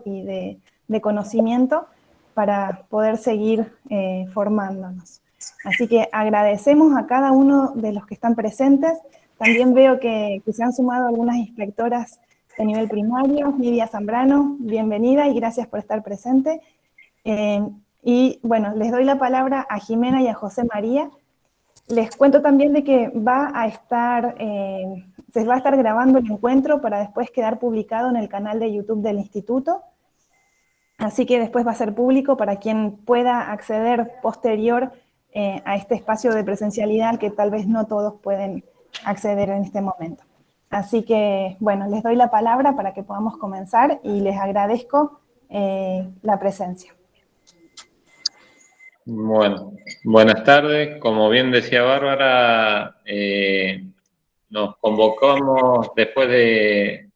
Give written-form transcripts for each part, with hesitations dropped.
y de conocimiento para poder seguir formándonos. Así que agradecemos a cada uno de los que están presentes. También veo que se han sumado algunas inspectoras de nivel primario. Lidia Zambrano, bienvenida y gracias por estar presente. Y bueno, les doy la palabra a Jimena y a José María. Les cuento también de que se va a estar grabando el encuentro para después quedar publicado en el canal de YouTube del Instituto. Así que después va a ser público para quien pueda acceder posterior a este espacio de presencialidad al que tal vez no todos pueden acceder en este momento. Así que, bueno, les doy la palabra para que podamos comenzar y les agradezco la presencia. Bueno, buenas tardes. Como bien decía Bárbara, nos convocamos después de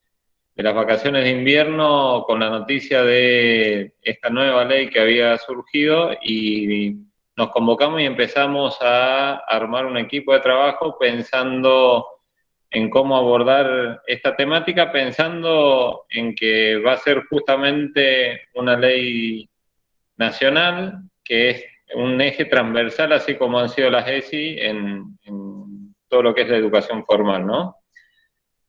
las vacaciones de invierno con la noticia de esta nueva ley que había surgido y nos convocamos y empezamos a armar un equipo de trabajo pensando en cómo abordar esta temática, pensando en que va a ser justamente una ley nacional que es un eje transversal, así como han sido las ESI en todo lo que es la educación formal, ¿no?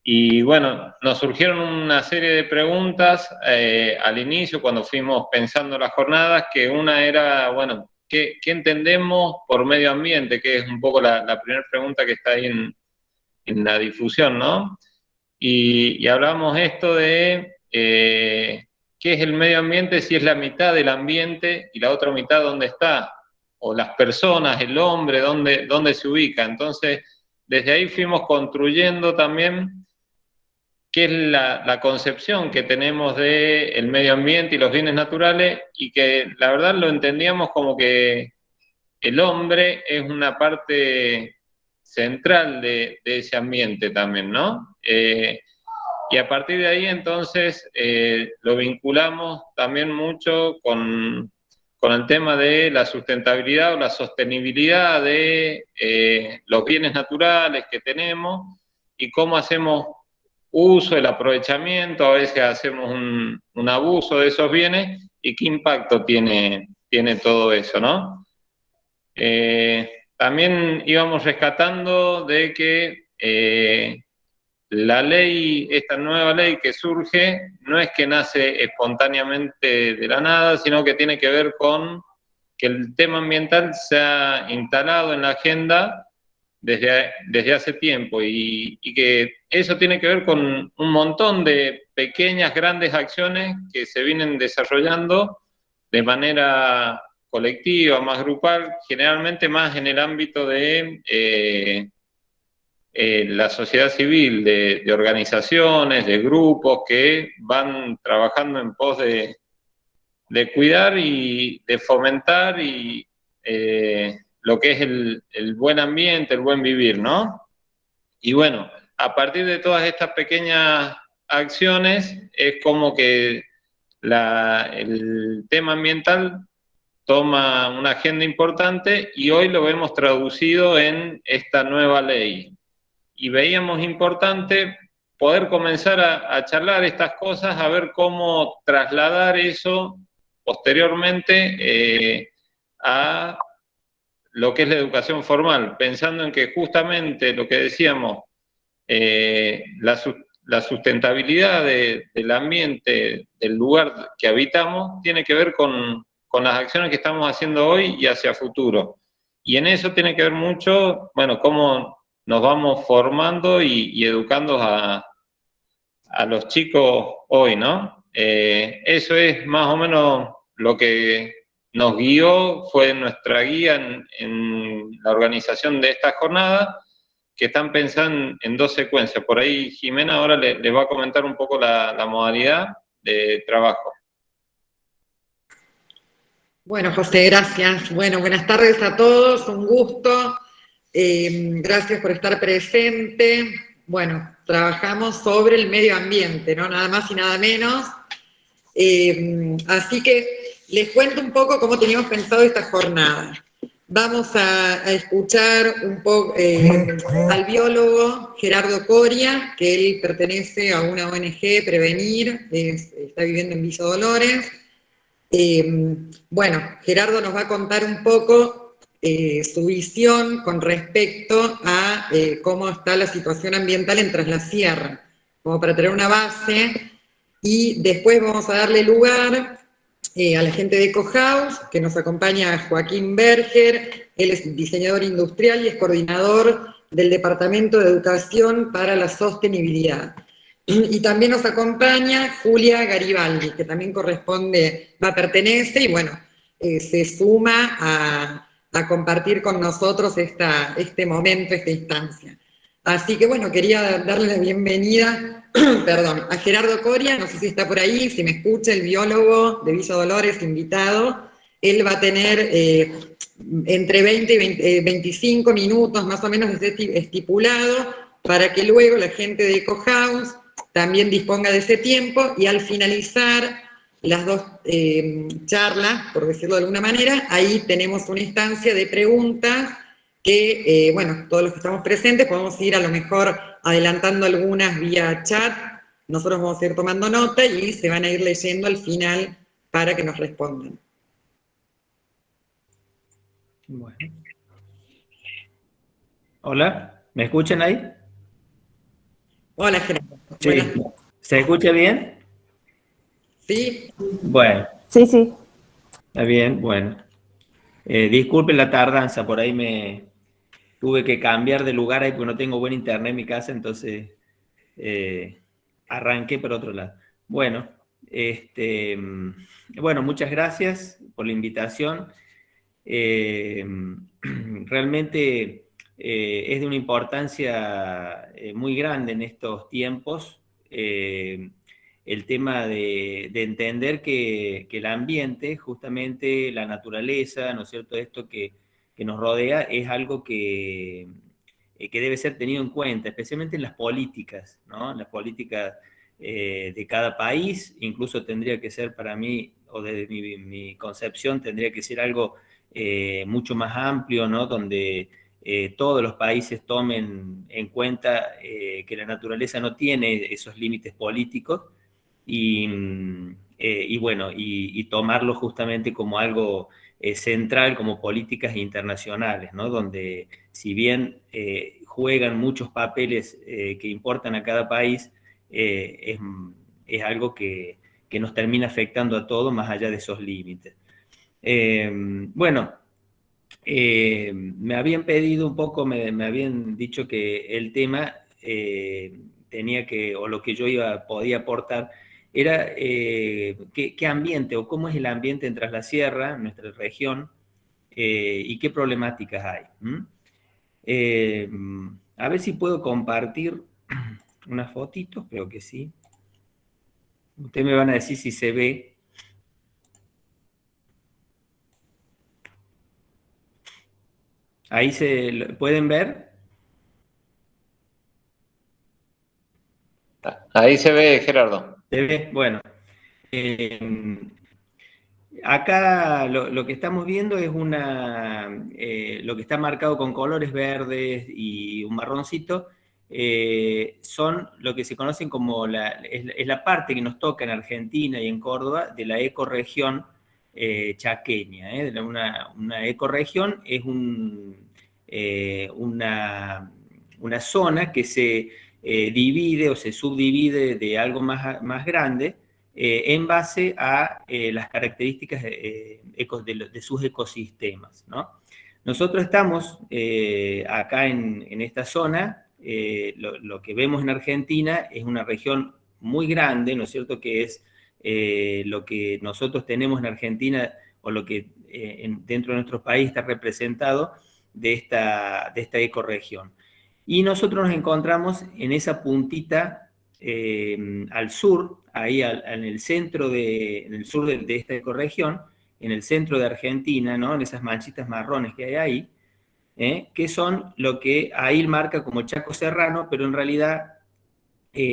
Y bueno, nos surgieron una serie de preguntas al inicio, cuando fuimos pensando las jornadas, que una era, bueno, ¿qué entendemos por medio ambiente? Que es un poco la primera pregunta que está ahí en la difusión, ¿no? Y hablamos esto de qué es el medio ambiente, si es la mitad del ambiente y la otra mitad dónde está, o las personas, el hombre, dónde se ubica. Entonces, desde ahí fuimos construyendo también qué es la concepción que tenemos del medio ambiente y los bienes naturales, y que la verdad lo entendíamos como que el hombre es una parte central de ese ambiente también, ¿no? Y a partir de ahí entonces lo vinculamos también mucho con el tema de la sustentabilidad o la sostenibilidad de los bienes naturales que tenemos y cómo hacemos uso, el aprovechamiento, a veces hacemos un abuso de esos bienes y qué impacto tiene todo eso, ¿no? También íbamos rescatando de que la ley, esta nueva ley que surge, no es que nace espontáneamente de la nada, sino que tiene que ver con que el tema ambiental se ha instalado en la agenda desde hace tiempo y que eso tiene que ver con un montón de pequeñas, grandes acciones que se vienen desarrollando de manera colectiva, más grupal, generalmente más en el ámbito de la sociedad civil, de organizaciones, de grupos que van trabajando en pos de cuidar y de fomentar y lo que es el buen ambiente, el buen vivir, ¿no? Y bueno, a partir de todas estas pequeñas acciones es como que el tema ambiental toma una agenda importante y hoy lo vemos traducido en esta nueva ley. Y veíamos importante poder comenzar a charlar estas cosas, a ver cómo trasladar eso posteriormente a lo que es la educación formal, pensando en que justamente lo que decíamos, la sustentabilidad del ambiente, del lugar que habitamos, tiene que ver con las acciones que estamos haciendo hoy y hacia futuro. Y en eso tiene que ver mucho, bueno, cómo nos vamos formando y educando a los chicos hoy, ¿no? Eso es más o menos lo que nos guió, fue nuestra guía en la organización de esta jornada, que están pensando en dos secuencias. Por ahí Jimena ahora les va a comentar un poco la modalidad de trabajo. Bueno, José, gracias. Bueno, buenas tardes a todos, un gusto. Gracias por estar presente. Bueno, trabajamos sobre el medio ambiente, ¿no? Nada más y nada menos. Así que les cuento un poco cómo teníamos pensado esta jornada. vamos a escuchar un poco al biólogo Gerardo Coria, que él pertenece a una ONG, Prevenir, está viviendo en Villa Dolores. Bueno, Gerardo nos va a contar un poco su visión con respecto a cómo está la situación ambiental en Tras la Sierra, como para tener una base, y después vamos a darle lugar a la gente de EcoHouse, que nos acompaña Joaquín Berger, él es diseñador industrial y es coordinador del Departamento de Educación para la Sostenibilidad. Y también nos acompaña Julia Garibaldi, que también pertenece y bueno, se suma a compartir con nosotros este momento, esta instancia. Así que bueno, quería darle la bienvenida, perdón, a Gerardo Coria, no sé si está por ahí, si me escucha, el biólogo de Villa Dolores, invitado. Él va a tener entre 20 y 25 minutos más o menos estipulado para que luego la gente de EcoHouse también disponga de ese tiempo y al finalizar las dos charlas, por decirlo de alguna manera, ahí tenemos una instancia de preguntas que, bueno, todos los que estamos presentes podemos ir a lo mejor adelantando algunas vía chat, nosotros vamos a ir tomando nota y se van a ir leyendo al final para que nos respondan. Bueno. Hola, ¿me escuchan ahí? Hola, Gerardo. Sí. ¿Se escucha bien? Sí. Bueno. Sí, sí. Está bien, bueno. Disculpen la tardanza, por ahí me tuve que cambiar de lugar ahí porque no tengo buen internet en mi casa, entonces arranqué por otro lado. Bueno, bueno, muchas gracias por la invitación. Realmente es de una importancia muy grande en estos tiempos el tema de entender que el ambiente, justamente la naturaleza, ¿no es cierto?, esto que nos rodea es algo que debe ser tenido en cuenta, especialmente en las políticas, ¿no? En las políticas de cada país, incluso tendría que ser para mí, o desde mi concepción, tendría que ser algo mucho más amplio, ¿no? Donde todos los países tomen en cuenta que la naturaleza no tiene esos límites políticos y bueno, y tomarlo justamente como algo central, como políticas internacionales, ¿no? Donde si bien juegan muchos papeles que importan a cada país, es algo que nos termina afectando a todos más allá de esos límites. Bueno, me habían pedido un poco, me habían dicho que el tema tenía que, o lo que yo podía aportar, era qué ambiente o cómo es el ambiente en Tras la Sierra, en nuestra región, y qué problemáticas hay. A ver si puedo compartir unas fotitos, creo que sí. Ustedes me van a decir si se ve. Ahí pueden ver. Ahí se ve, Gerardo. ¿Se ve? Bueno. Acá lo que estamos viendo es lo que está marcado con colores verdes y un marroncito, son lo que se conocen como es la parte que nos toca en Argentina y en Córdoba de la ecorregión chaqueña. Una ecorregión es una zona que se divide o se subdivide de algo más grande, en base a las características de sus ecosistemas, ¿no? Nosotros estamos acá en esta zona, lo que vemos en Argentina es una región muy grande, ¿no es cierto?, que es lo que nosotros tenemos en Argentina, o lo que dentro de nuestro país está representado de esta ecorregión. Y nosotros nos encontramos en esa puntita al sur, ahí en el centro en el sur de esta ecorregión, en el centro de Argentina, ¿no? En esas manchitas marrones que hay ahí, que son lo que ahí marca como Chaco serrano, pero en realidad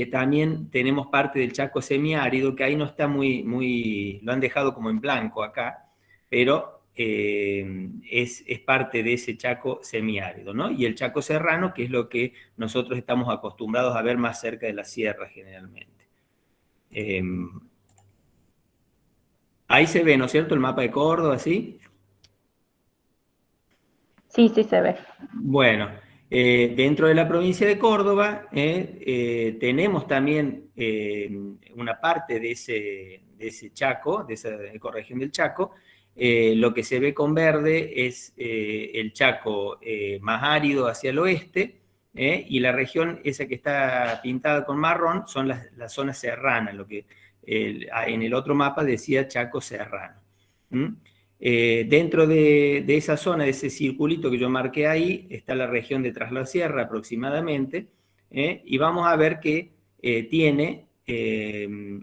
también tenemos parte del Chaco semiárido, que ahí no está lo han dejado como en blanco acá, pero es parte de ese Chaco semiárido, ¿no? Y el Chaco serrano, que es lo que nosotros estamos acostumbrados a ver más cerca de la sierra generalmente. Ahí se ve, ¿no es cierto?, el mapa de Córdoba, ¿sí? Sí, sí se ve. Bueno, dentro de la provincia de Córdoba tenemos también una parte de ese Chaco, de esa ecorregión del Chaco. Lo que se ve con verde es el Chaco más árido hacia el oeste, y la región esa que está pintada con marrón son las zonas serranas, lo que en el otro mapa decía Chaco serrano. Dentro de esa zona, de ese circulito que yo marqué ahí, está la región de Tras la Sierra aproximadamente, y vamos a ver que tiene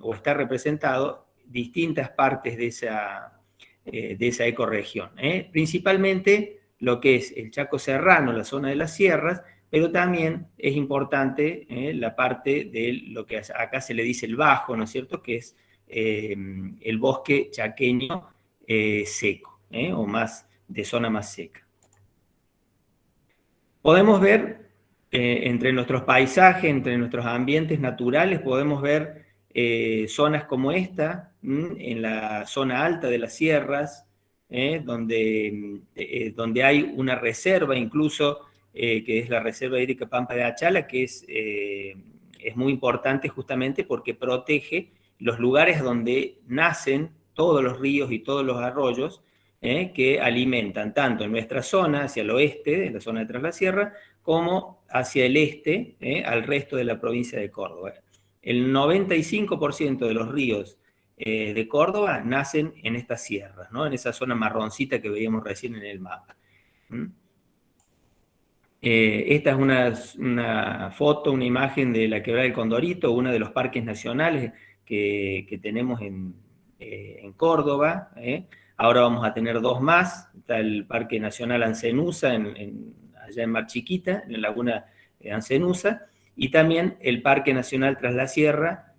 o está representado distintas partes de esa ecorregión. Principalmente lo que es el Chaco serrano, la zona de las sierras, pero también es importante la parte de lo que acá se le dice el bajo, ¿no es cierto?, que es el bosque chaqueño seco, o más de zona más seca. Podemos ver entre nuestros paisajes, entre nuestros ambientes naturales, podemos ver zonas como esta, en la zona alta de las sierras, donde hay una reserva incluso, que es la Reserva Hídrica Pampa de Achala, que es muy importante justamente porque protege los lugares donde nacen todos los ríos y todos los arroyos que alimentan tanto en nuestra zona, hacia el oeste, en la zona de Tras la Sierra, como hacia el este, al resto de la provincia de Córdoba. El 95% de los ríos de Córdoba nacen en estas sierras, ¿no?, en esa zona marroncita que veíamos recién en el mapa. Esta es una foto, una imagen de la Quebrada del Condorito, uno de los parques nacionales que tenemos en Córdoba. Ahora vamos a tener dos más. Está el Parque Nacional Ancenusa, allá en Mar Chiquita, en la laguna Ancenusa, y también el Parque Nacional Tras la Sierra,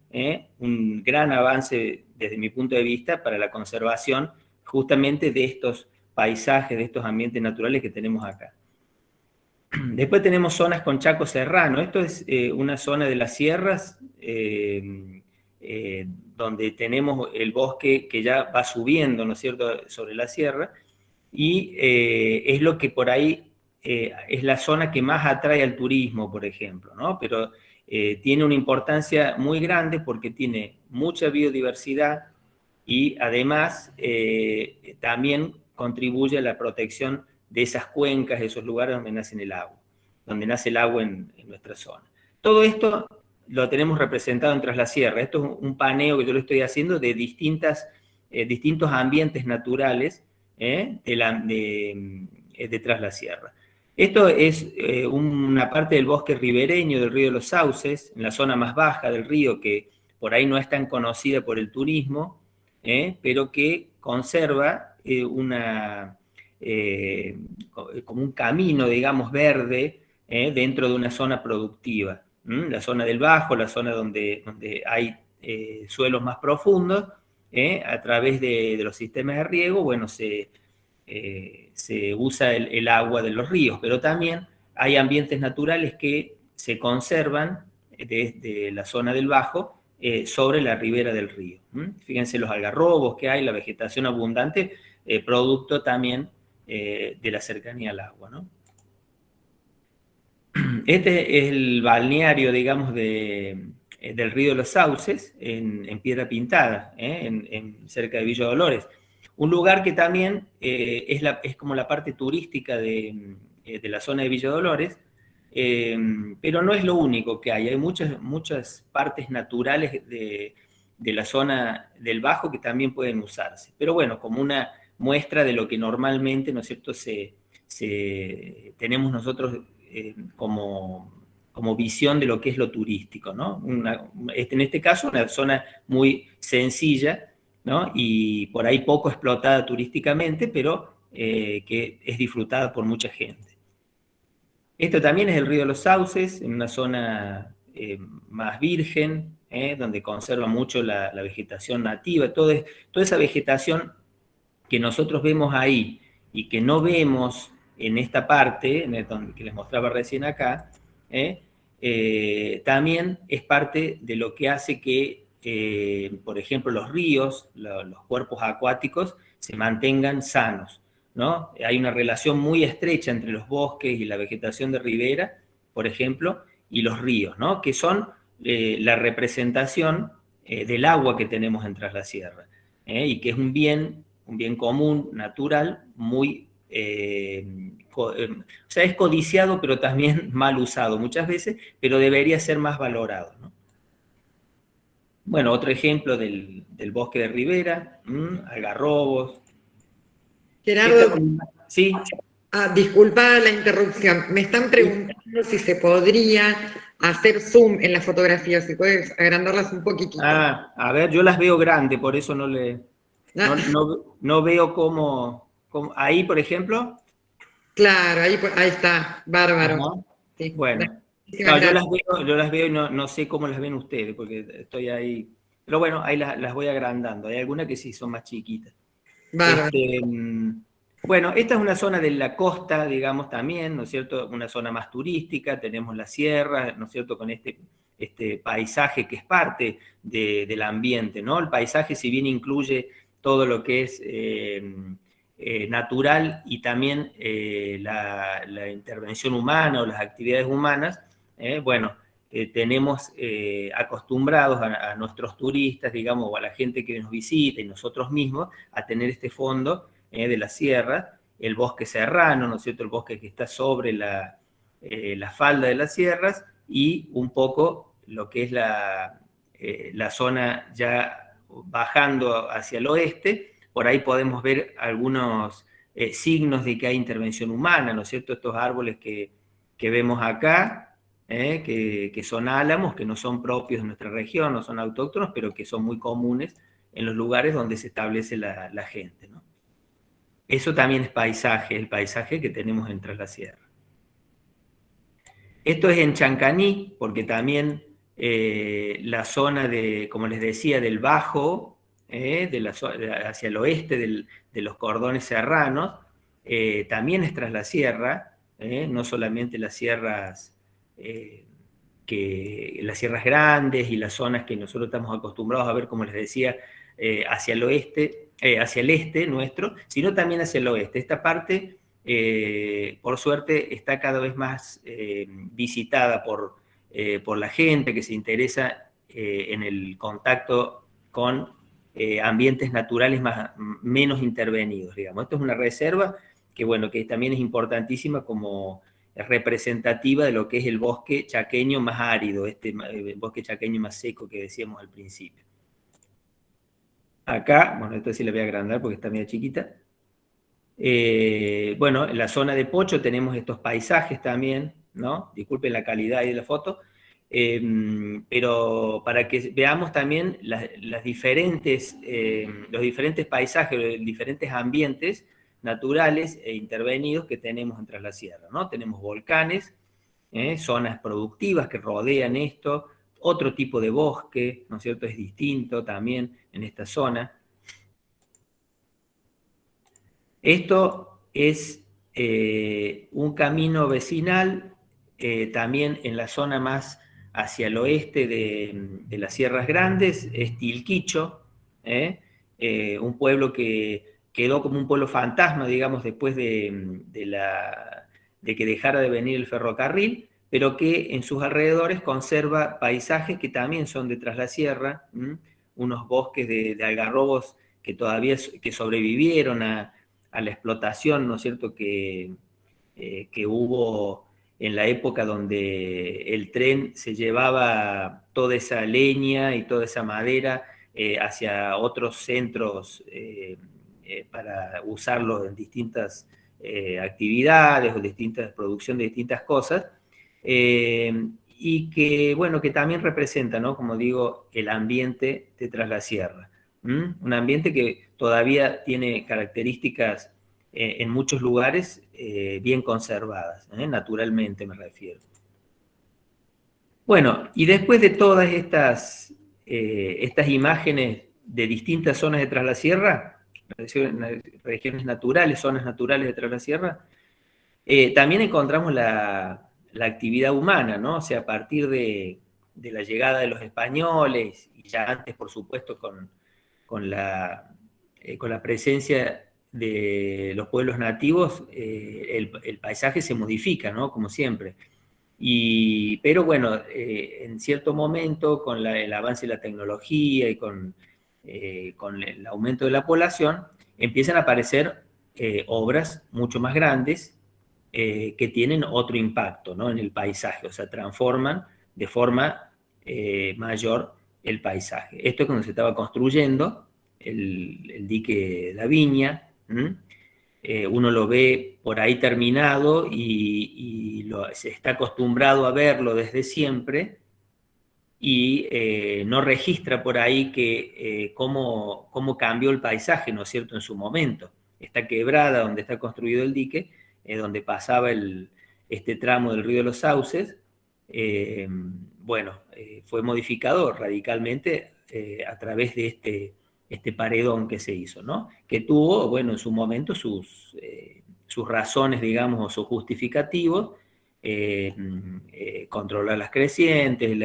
un gran avance desde mi punto de vista para la conservación justamente de estos paisajes, de estos ambientes naturales que tenemos acá. Después tenemos zonas con Chaco serrano. Esto es una zona de las sierras donde tenemos el bosque que ya va subiendo, ¿no es cierto?, sobre la sierra, y es lo que por ahí es la zona que más atrae al turismo, por ejemplo, ¿no? Pero tiene una importancia muy grande porque tiene mucha biodiversidad y además también contribuye a la protección de esas cuencas, de esos lugares donde nace el agua en nuestra zona. Todo esto lo tenemos representado en Tras la Sierra. Esto es un paneo que yo lo estoy haciendo de distintos ambientes naturales de Tras la Sierra. Esto es una parte del bosque ribereño del río de los Sauces, en la zona más baja del río, que por ahí no es tan conocida por el turismo, pero que conserva como un camino, digamos, verde dentro de una zona productiva. La zona del Bajo, la zona donde hay suelos más profundos, a través de los sistemas de riego, bueno, se usa el agua de los ríos, pero también hay ambientes naturales que se conservan desde la zona del Bajo sobre la ribera del río. Fíjense los algarrobos que hay, la vegetación abundante, producto también de la cercanía al agua, ¿no? Este es el balneario, digamos, del río de los Sauces, en Piedra Pintada, cerca de Villa Dolores. Un lugar que también es como la parte turística de la zona de Villa Dolores, pero no es lo único que hay. Hay muchas partes naturales de la zona del Bajo que también pueden usarse. Pero bueno, como una muestra de lo que normalmente, ¿no es cierto?, tenemos nosotros como visión de lo que es lo turístico, ¿no? En este caso, una zona muy sencilla, ¿no?, y por ahí poco explotada turísticamente, pero que es disfrutada por mucha gente. Esto también es el río de los Sauces, en una zona más virgen, donde conserva mucho la vegetación nativa, toda esa vegetación que nosotros vemos ahí y que no vemos en esta parte, que les mostraba recién acá, también es parte de lo que hace que, por ejemplo, los ríos, los cuerpos acuáticos, se mantengan sanos, ¿no? Hay una relación muy estrecha entre los bosques y la vegetación de ribera, por ejemplo, y los ríos, ¿no? Que son la representación del agua que tenemos en Tras la Sierra, y que es un bien común, natural, muy... o sea, es codiciado, pero también mal usado muchas veces, pero debería ser más valorado, ¿no? Bueno, otro ejemplo del bosque de ribera, algarrobos. Gerardo, Sí. Disculpa la interrupción. Me están preguntando si se podría hacer zoom en las fotografías, si puedes agrandarlas un poquitito. A ver, yo las veo grandes, por eso no veo cómo... Ahí, por ejemplo. Claro, ahí está, bárbaro. Sí. Bueno, no, yo las veo y no sé cómo las ven ustedes, porque estoy ahí. Pero bueno, ahí las voy agrandando. Hay algunas que sí son más chiquitas. Bueno, esta es una zona de la costa, digamos, también, ¿no es cierto? Una zona más turística, tenemos la sierra, ¿no es cierto? Con este paisaje que es parte del ambiente, ¿no? El paisaje, si bien incluye todo lo que es natural y también la intervención humana o las actividades humanas, bueno, tenemos acostumbrados a nuestros turistas, digamos, o a la gente que nos visita y nosotros mismos, a tener este fondo de la sierra, el bosque serrano, ¿no es cierto?, el bosque que está sobre la falda de las sierras, y un poco lo que es la zona ya bajando hacia el oeste. Por ahí podemos ver algunos signos de que hay intervención humana, ¿no es cierto?, estos árboles que vemos acá, que son álamos, que no son propios de nuestra región, no son autóctonos, pero que son muy comunes en los lugares donde se establece la gente, ¿no? Eso también es paisaje, el paisaje que tenemos en Tras la Sierra. Esto es en Chancaní, porque también la zona como les decía, del Bajo, hacia el oeste de los cordones serranos, también es Tras la Sierra, no solamente las sierras grandes y las zonas que nosotros estamos acostumbrados a ver, como les decía, hacia el oeste, hacia el este nuestro, sino también hacia el oeste. Esta parte, por suerte, está cada vez más visitada por la gente que se interesa en el contacto con ambientes naturales menos intervenidos, digamos. Esto es una reserva que, bueno, que también es importantísima como representativa de lo que es el bosque chaqueño más árido, el bosque chaqueño más seco que decíamos al principio. Acá, bueno, esto sí le voy a agrandar porque está medio chiquita. Bueno, en la zona de Pocho tenemos estos paisajes también, ¿no? Disculpen la calidad ahí de la foto, pero para que veamos también los diferentes paisajes, los diferentes ambientes naturales e intervenidos que tenemos en Tras la Sierra, ¿no? Tenemos volcanes, zonas productivas que rodean esto, otro tipo de bosque, ¿no es cierto?, es distinto también en esta zona. Esto es un camino vecinal, también en la zona más hacia el oeste de las Sierras Grandes, es Tilquicho, un pueblo que quedó como un pueblo fantasma, digamos, después de que dejara de venir el ferrocarril, pero que en sus alrededores conserva paisajes que también son de Tras la Sierra, unos bosques de algarrobos que todavía sobrevivieron a la explotación, ¿no es cierto?, que hubo en la época donde el tren se llevaba toda esa leña y toda esa madera hacia otros centros para usarlo en distintas actividades o producción de distintas cosas, y que, bueno, que también representa, ¿no?, como digo, el ambiente de Tras la Sierra. Un ambiente que todavía tiene características en muchos lugares bien conservadas, naturalmente me refiero. Bueno, y después de todas estas imágenes de distintas zonas de Tras la Sierra, regiones naturales, zonas naturales detrás de la sierra, también encontramos la actividad humana, ¿no? O sea, a partir de la llegada de los españoles, y ya antes, por supuesto, con la presencia de los pueblos nativos, el paisaje se modifica, ¿no? Como siempre. Pero bueno, en cierto momento, con el avance de la tecnología y con el aumento de la población, empiezan a aparecer obras mucho más grandes que tienen otro impacto, ¿no? En el paisaje, o sea, transforman de forma mayor el paisaje. Esto es cuando se estaba construyendo el dique La Viña. Uno lo ve por ahí terminado y se está acostumbrado a verlo desde siempre, y no registra por ahí cómo cambió el paisaje, ¿no es cierto?, en su momento. Esta quebrada donde está construido el dique, donde pasaba este tramo del río de los Sauces, fue modificado radicalmente a través de este paredón que se hizo, ¿no? Que tuvo, bueno, en su momento sus razones, digamos, o sus justificativos, controlar las crecientes,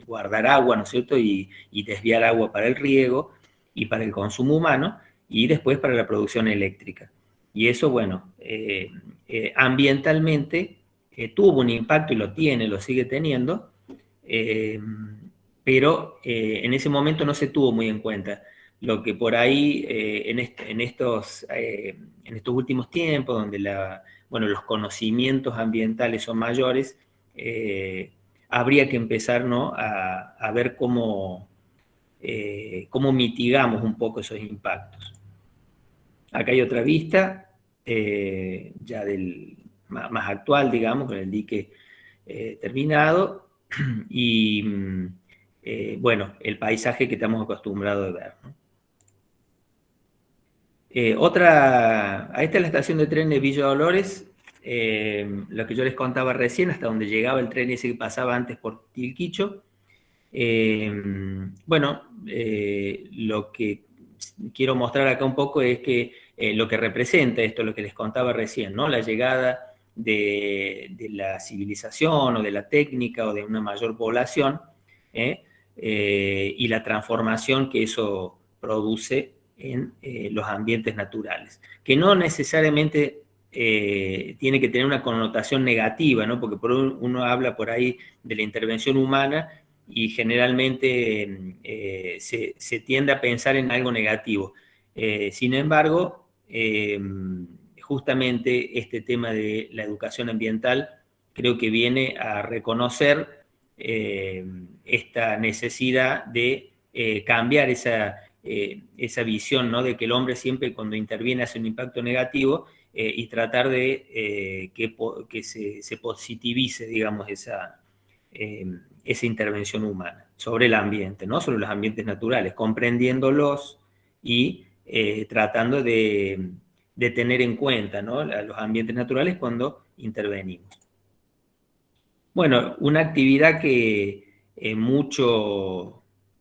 guardar agua, ¿no es cierto?, y desviar agua para el riego y para el consumo humano, y después para la producción eléctrica. Y eso, bueno, ambientalmente tuvo un impacto, y lo tiene, lo sigue teniendo, pero en ese momento no se tuvo muy en cuenta. Lo que por ahí, en estos últimos tiempos, donde los conocimientos ambientales son mayores, habría que empezar, ¿no?, a ver cómo mitigamos un poco esos impactos. Acá hay otra vista, ya más actual, digamos, con el dique terminado, y el paisaje que estamos acostumbrados a ver, ¿no? Esta es la estación de tren de Villa Dolores, lo que yo les contaba recién, hasta donde llegaba el tren ese que pasaba antes por Tilquicho. Lo que quiero mostrar acá un poco es que lo que representa esto, lo que les contaba recién, ¿no? La llegada de la civilización o de la técnica o de una mayor población, y la transformación que eso produce en los ambientes naturales, que no necesariamente tiene que tener una connotación negativa, ¿no? Porque uno habla por ahí de la intervención humana y generalmente se tiende a pensar en algo negativo. Sin embargo, justamente este tema de la educación ambiental creo que viene a reconocer esta necesidad de cambiar esa visión, ¿no?, de que el hombre siempre, cuando interviene, hace un impacto negativo, y tratar de que se positivice, digamos, esa intervención humana sobre el ambiente, ¿no?, sobre los ambientes naturales, comprendiéndolos y tratando de tener en cuenta, ¿no?, los ambientes naturales cuando intervenimos. Bueno, una actividad que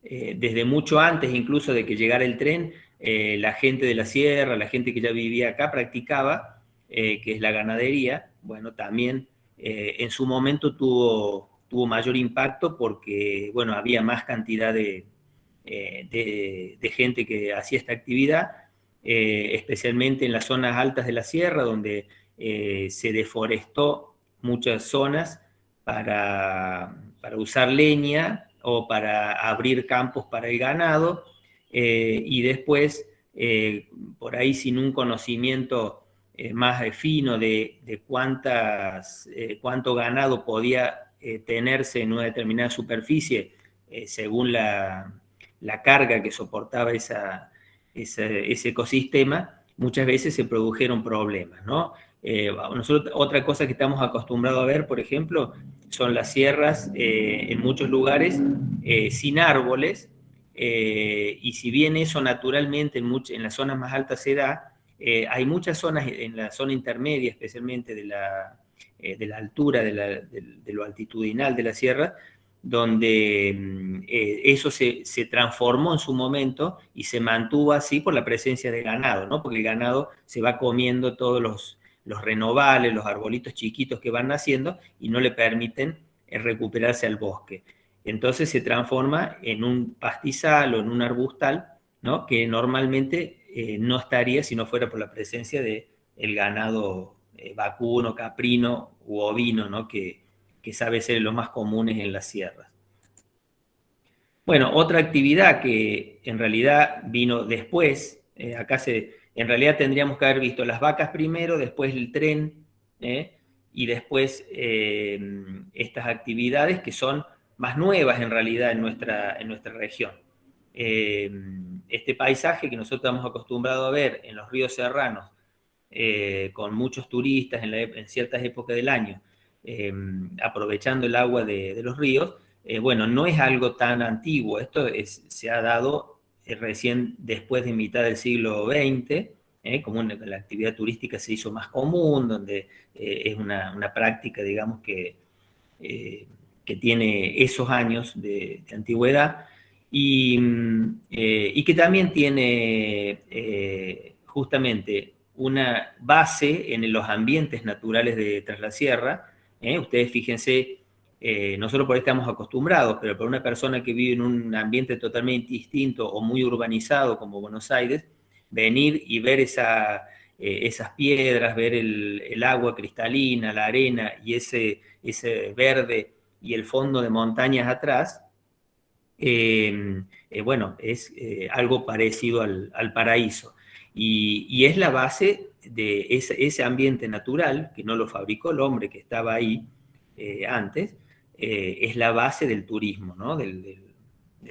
desde mucho antes incluso de que llegara el tren, la gente de la sierra, la gente que ya vivía acá practicaba, que es la ganadería. Bueno, también en su momento tuvo mayor impacto porque, bueno, había más cantidad de gente que hacía esta actividad, especialmente en las zonas altas de la sierra, donde se deforestó muchas zonas para usar leña o para abrir campos para el ganado, y después, por ahí sin un conocimiento más fino de cuánto ganado podía tenerse en una determinada superficie, según la carga que soportaba ese ecosistema, muchas veces se produjeron problemas, ¿no? Nosotros, otra cosa que estamos acostumbrados a ver, por ejemplo, son las sierras en muchos lugares sin árboles, y si bien eso naturalmente en las zonas más altas se da, hay muchas zonas en la zona intermedia, especialmente de la altura, de lo altitudinal de la sierra, donde eso se transformó en su momento y se mantuvo así por la presencia de ganado, ¿no? Porque el ganado se va comiendo todos los renovales, los arbolitos chiquitos que van naciendo y no le permiten recuperarse al bosque. Entonces se transforma en un pastizal o en un arbustal, ¿no? Que normalmente no estaría si no fuera por la presencia del ganado vacuno, caprino u ovino, ¿no? Que sabe ser los más comunes en las sierras. Bueno, otra actividad que en realidad vino después, en realidad tendríamos que haber visto las vacas primero, después el tren, y después estas actividades que son más nuevas en realidad en nuestra región. Este paisaje que nosotros estamos acostumbrados a ver en los ríos serranos, con muchos turistas en ciertas épocas del año, aprovechando el agua de los ríos, bueno, no es algo tan antiguo. Esto se ha dado recién después de mitad del siglo XX, como la actividad turística se hizo más común, donde es una práctica, digamos, que tiene esos años de antigüedad y que también tiene justamente una base en los ambientes naturales de Tras la Sierra. Ustedes fíjense, nosotros por ahí estamos acostumbrados, pero para una persona que vive en un ambiente totalmente distinto o muy urbanizado como Buenos Aires, venir y ver esas piedras, ver el agua cristalina, la arena y ese verde y el fondo de montañas atrás, bueno, es algo parecido al paraíso. Y es la base de ese ambiente natural, que no lo fabricó el hombre que estaba ahí antes, es la base del turismo, ¿no? del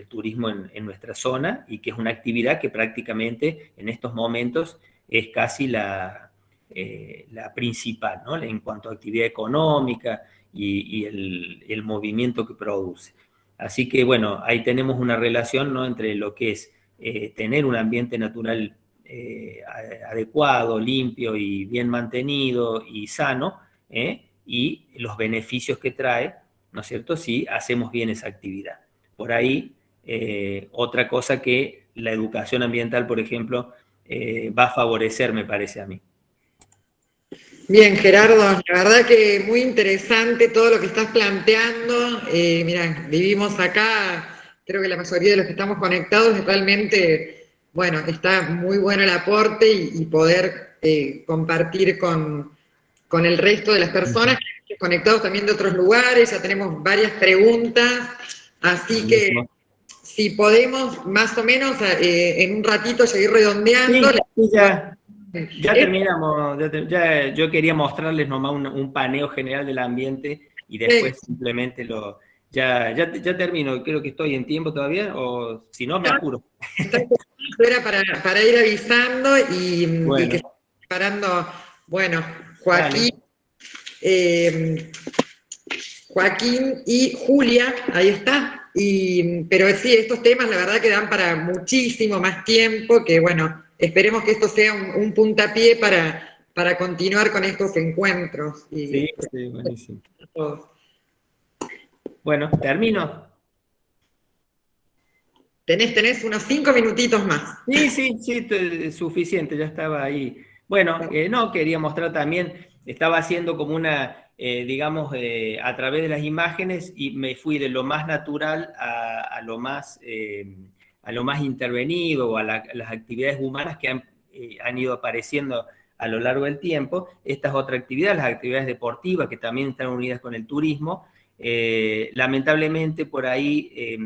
turismo en nuestra zona, y que es una actividad que prácticamente en estos momentos es casi la principal, ¿no? En cuanto a actividad económica y el movimiento que produce. Así que, bueno, ahí tenemos una relación, ¿no? Entre lo que es tener un ambiente natural adecuado, limpio y bien mantenido y sano, y los beneficios que trae, ¿no es cierto?, si hacemos bien esa actividad. Por ahí, otra cosa que la educación ambiental, por ejemplo, va a favorecer, me parece a mí. Bien, Gerardo, la verdad que muy interesante todo lo que estás planteando. Mirá, vivimos acá, creo que la mayoría de los que estamos conectados realmente, bueno, está muy bueno el aporte y poder compartir con el resto de las personas que están conectados también de otros lugares. Ya tenemos varias preguntas, así que si podemos más o menos en un ratito seguir redondeando. Sí, ya terminamos. Yo quería mostrarles nomás un paneo general del ambiente y después simplemente ya termino. Creo que estoy en tiempo todavía, o si no, me apuro. Era para ir avisando bueno. y que estamos preparando, bueno, Joaquín, Joaquín y Julia, ahí está. Pero sí, estos temas la verdad que dan para muchísimo más tiempo, que bueno, esperemos que esto sea un puntapié para continuar con estos encuentros. Sí, buenísimo. Bueno, termino. Tenés unos 5 minutitos más. Sí, suficiente, ya estaba ahí. Bueno, no, quería mostrar también, estaba haciendo como digamos, a través de las imágenes, y me fui de lo más natural a lo más intervenido, o a las actividades humanas que han ido apareciendo a lo largo del tiempo. Estas otras actividades, las actividades deportivas, que también están unidas con el turismo. Lamentablemente por ahí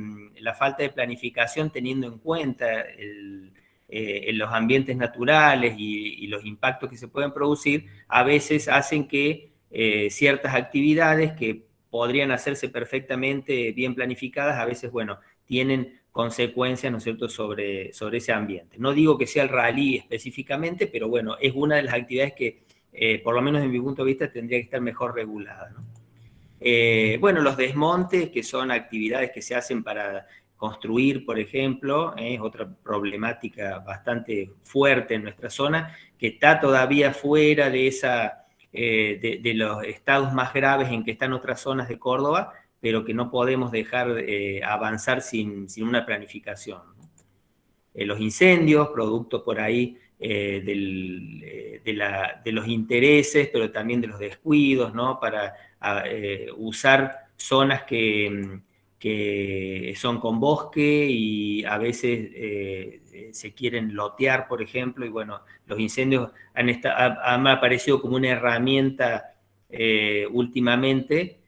la falta de planificación, teniendo en cuenta los ambientes naturales y los impactos que se pueden producir, a veces hacen que ciertas actividades que podrían hacerse perfectamente bien planificadas, a veces, bueno, tienen consecuencias, ¿no es cierto?, sobre ese ambiente. No digo que sea el rally específicamente, pero bueno, es una de las actividades que, por lo menos en mi punto de vista, tendría que estar mejor regulada, ¿no? Bueno, los desmontes, que son actividades que se hacen para construir, por ejemplo, es otra problemática bastante fuerte en nuestra zona, que está todavía fuera de de los estados más graves en que están otras zonas de Córdoba, pero que no podemos dejar avanzar sin una planificación, ¿no? Los incendios, producto por ahí de los intereses, pero también de los descuidos, ¿no? Para usar zonas que son con bosque y a veces se quieren lotear, por ejemplo, y bueno, los incendios han aparecido como una herramienta últimamente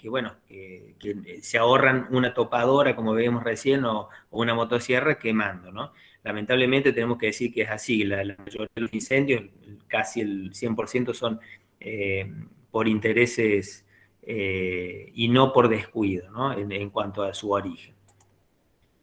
bueno, que se ahorran una topadora, como veíamos recién, o una motosierra quemando, ¿no? Lamentablemente tenemos que decir que es así, la mayoría de los incendios, casi el 100% son por intereses y no por descuido, ¿no? En cuanto a su origen.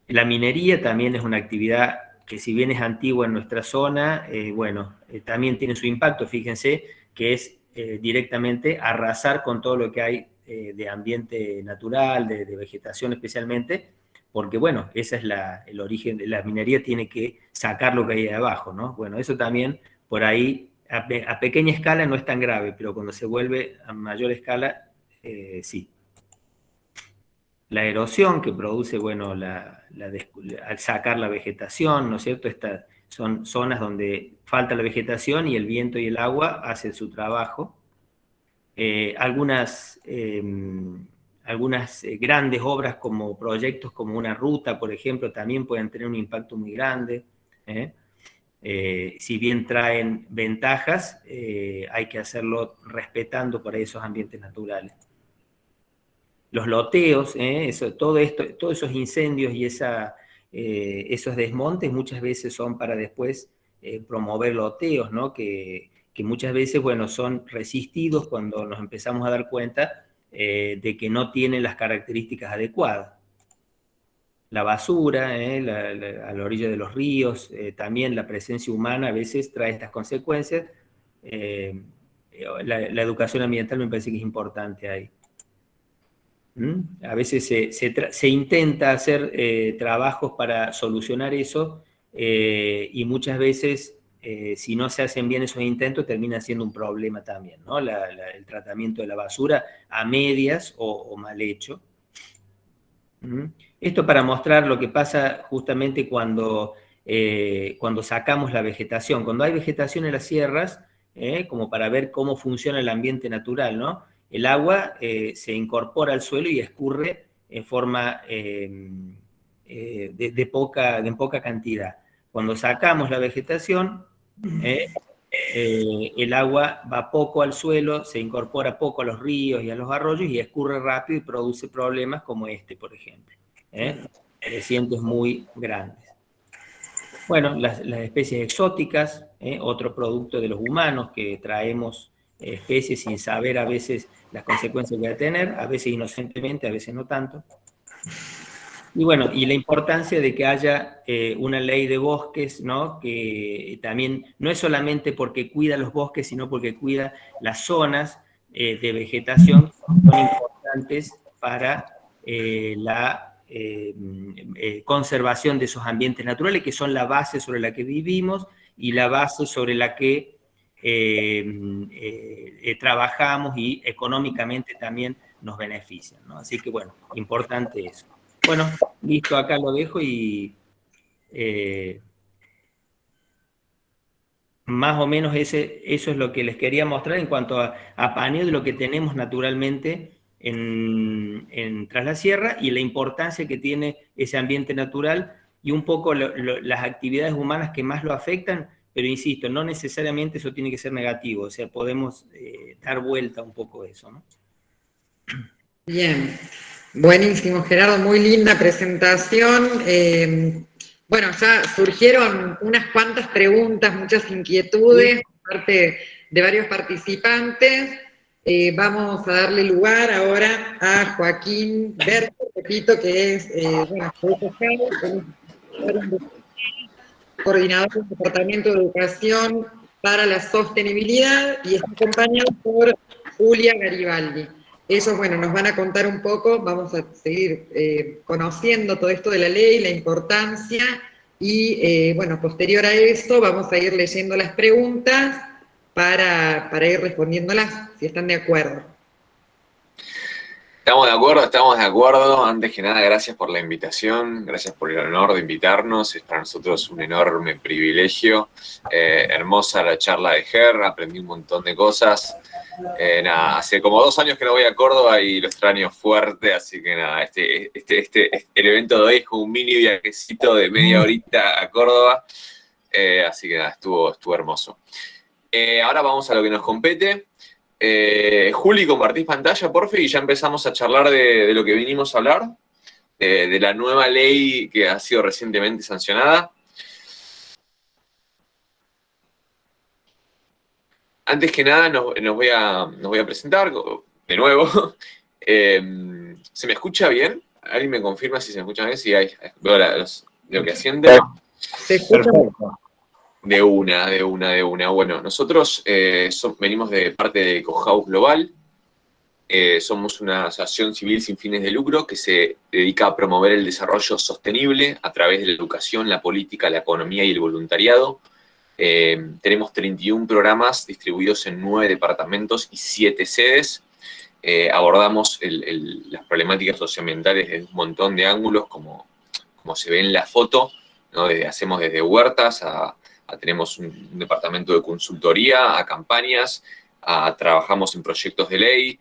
La minería también es una actividad que, si bien es antigua en nuestra zona, bueno, también tiene su impacto. Fíjense que es directamente arrasar con todo lo que hay de ambiente natural, de vegetación especialmente, porque bueno, ese es el origen de la minería, tiene que sacar lo que hay de abajo, ¿no? Bueno, eso también por ahí a pequeña escala no es tan grave, pero cuando se vuelve a mayor escala, sí. La erosión que produce, bueno, al sacar la vegetación, ¿no es cierto? Estas son zonas donde falta la vegetación y el viento y el agua hacen su trabajo. Algunas grandes obras como proyectos como una ruta, por ejemplo, también pueden tener un impacto muy grande. Si bien traen ventajas, hay que hacerlo respetando por ahí esos ambientes naturales. Los loteos, todos esos incendios y esos desmontes muchas veces son para después promover loteos, ¿no? Que muchas veces, bueno, son resistidos cuando nos empezamos a dar cuenta de que no tienen las características adecuadas. La basura, a la orilla de los ríos, también la presencia humana a veces trae estas consecuencias. La educación ambiental me parece que es importante ahí. A veces se intenta hacer trabajos para solucionar eso y muchas veces, si no se hacen bien esos intentos, termina siendo un problema también, ¿no? El tratamiento de la basura a medias o mal hecho. Esto para mostrar lo que pasa justamente cuando sacamos la vegetación. Cuando hay vegetación en las sierras, como para ver cómo funciona el ambiente natural, ¿no? El agua se incorpora al suelo y escurre en forma de poca cantidad. Cuando sacamos la vegetación, el agua va poco al suelo, se incorpora poco a los ríos y a los arroyos y escurre rápido y produce problemas como este, por ejemplo. Crecientes muy grandes. Bueno, las especies exóticas, otro producto de los humanos que traemos especies sin saber a veces las consecuencias que va a tener, a veces inocentemente, a veces no tanto. Y bueno, y la importancia de que haya una ley de bosques, ¿no? Que también no es solamente porque cuida los bosques, sino porque cuida las zonas de vegetación que son importantes para la conservación de esos ambientes naturales, que son la base sobre la que vivimos y la base sobre la que trabajamos y económicamente también nos benefician, ¿no? Así que bueno, importante eso. Bueno, listo, acá lo dejo y más o menos eso es lo que les quería mostrar en cuanto a paneo de lo que tenemos naturalmente tras la sierra y la importancia que tiene ese ambiente natural y un poco las actividades humanas que más lo afectan, pero insisto, no necesariamente eso tiene que ser negativo, o sea, podemos dar vuelta un poco eso, ¿no? Bien, buenísimo, Gerardo, muy linda presentación. Bueno, ya surgieron unas cuantas preguntas, muchas inquietudes por parte de varios participantes. Vamos a darle lugar ahora a Joaquín Berto, repito, que es coordinador del Departamento de Educación para la Sostenibilidad y está acompañado por Julia Garibaldi. Ellos, bueno, nos van a contar un poco, vamos a seguir conociendo todo esto de la ley, la importancia, y bueno, posterior a eso vamos a ir leyendo las preguntas para ir respondiéndolas, si están de acuerdo. Estamos de acuerdo. Antes que nada, gracias por la invitación, gracias por el honor de invitarnos. Es para nosotros un enorme privilegio. Hermosa la charla de Ger, aprendí un montón de cosas. Nada, hace como 2 años que no voy a Córdoba y lo extraño fuerte, así que nada, el evento de hoy es como un mini viajecito de media horita a Córdoba, así que nada, estuvo hermoso. Ahora vamos a lo que nos compete. Juli, compartís pantalla, porfi, y ya empezamos a charlar de lo que vinimos a hablar, de la nueva ley que ha sido recientemente sancionada. Antes que nada, nos voy a presentar de nuevo. ¿Se me escucha bien? ¿Alguien me confirma si se me escucha bien? Si veo lo que asiente. Se escucha. Perfecto. De una. Bueno, nosotros venimos de parte de Ecohouse Global. Somos una asociación civil sin fines de lucro que se dedica a promover el desarrollo sostenible a través de la educación, la política, la economía y el voluntariado. Tenemos 31 programas distribuidos en 9 departamentos y 7 sedes. Abordamos las problemáticas socioambientales desde un montón de ángulos, como se ve en la foto, ¿no? Hacemos desde huertas tenemos un departamento de consultoría, a campañas, trabajamos en proyectos de ley,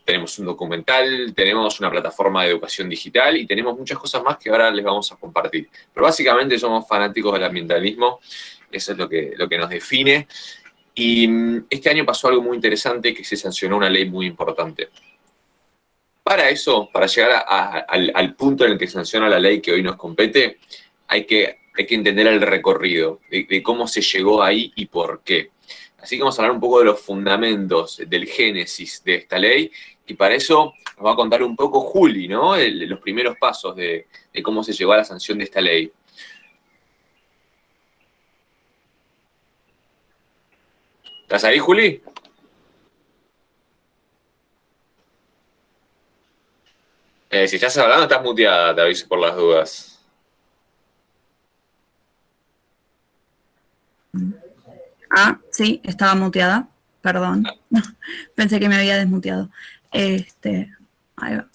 tenemos un documental, tenemos una plataforma de educación digital y tenemos muchas cosas más que ahora les vamos a compartir. Pero básicamente somos fanáticos del ambientalismo, eso es lo que nos define. Y este año pasó algo muy interesante, que se sancionó una ley muy importante. Para eso, para llegar al punto en el que se sanciona la ley que hoy nos compete, hay que entender el recorrido, de cómo se llegó ahí y por qué. Así que vamos a hablar un poco de los fundamentos, del génesis de esta ley, y para eso nos va a contar un poco Juli, ¿no? Los primeros pasos de cómo se llegó a la sanción de esta ley. ¿Estás ahí, Juli? Si estás hablando, estás muteada, te aviso por las dudas. Sí, estaba muteada, perdón. Pensé que me había desmuteado. Ahí va.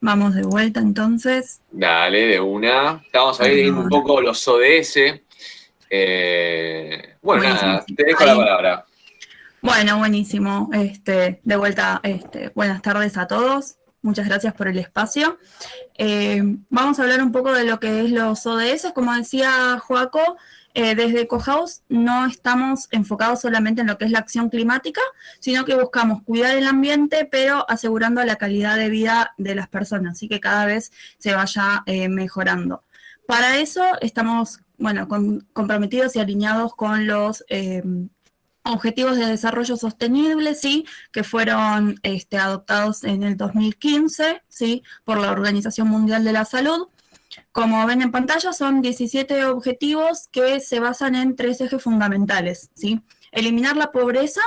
Vamos de vuelta entonces. Dale, de una. Estamos ahí viendo un poco los ODS. Bueno, nada, te dejo la palabra. Bueno, buenísimo. De vuelta, buenas tardes a todos. Muchas gracias por el espacio. Vamos a hablar un poco de lo que es los ODS. Como decía Joaco, desde Ecohouse no estamos enfocados solamente en lo que es la acción climática, sino que buscamos cuidar el ambiente, pero asegurando la calidad de vida de las personas, así que cada vez se vaya mejorando. Para eso estamos, comprometidos y alineados con los Objetivos de Desarrollo Sostenible, ¿sí? Que fueron adoptados en el 2015, ¿sí? Por la Organización Mundial de la Salud. Como ven en pantalla, son 17 objetivos que se basan en 3 ejes fundamentales, ¿sí? Eliminar la pobreza,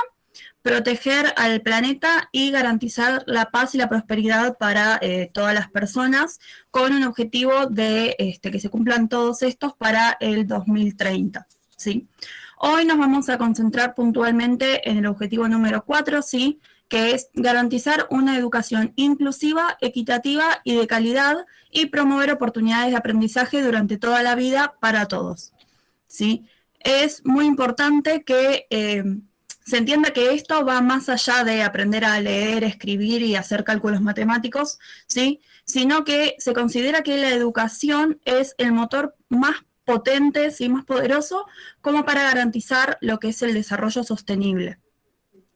proteger al planeta y garantizar la paz y la prosperidad para todas las personas, con un objetivo de que se cumplan todos estos para el 2030, ¿sí? Hoy nos vamos a concentrar puntualmente en el objetivo número 4, ¿sí? Que es garantizar una educación inclusiva, equitativa y de calidad y promover oportunidades de aprendizaje durante toda la vida para todos, ¿sí? Es muy importante que se entienda que esto va más allá de aprender a leer, escribir y hacer cálculos matemáticos, ¿sí? Sino que se considera que la educación es el motor más potente, ¿sí? Más poderoso, como para garantizar lo que es el desarrollo sostenible,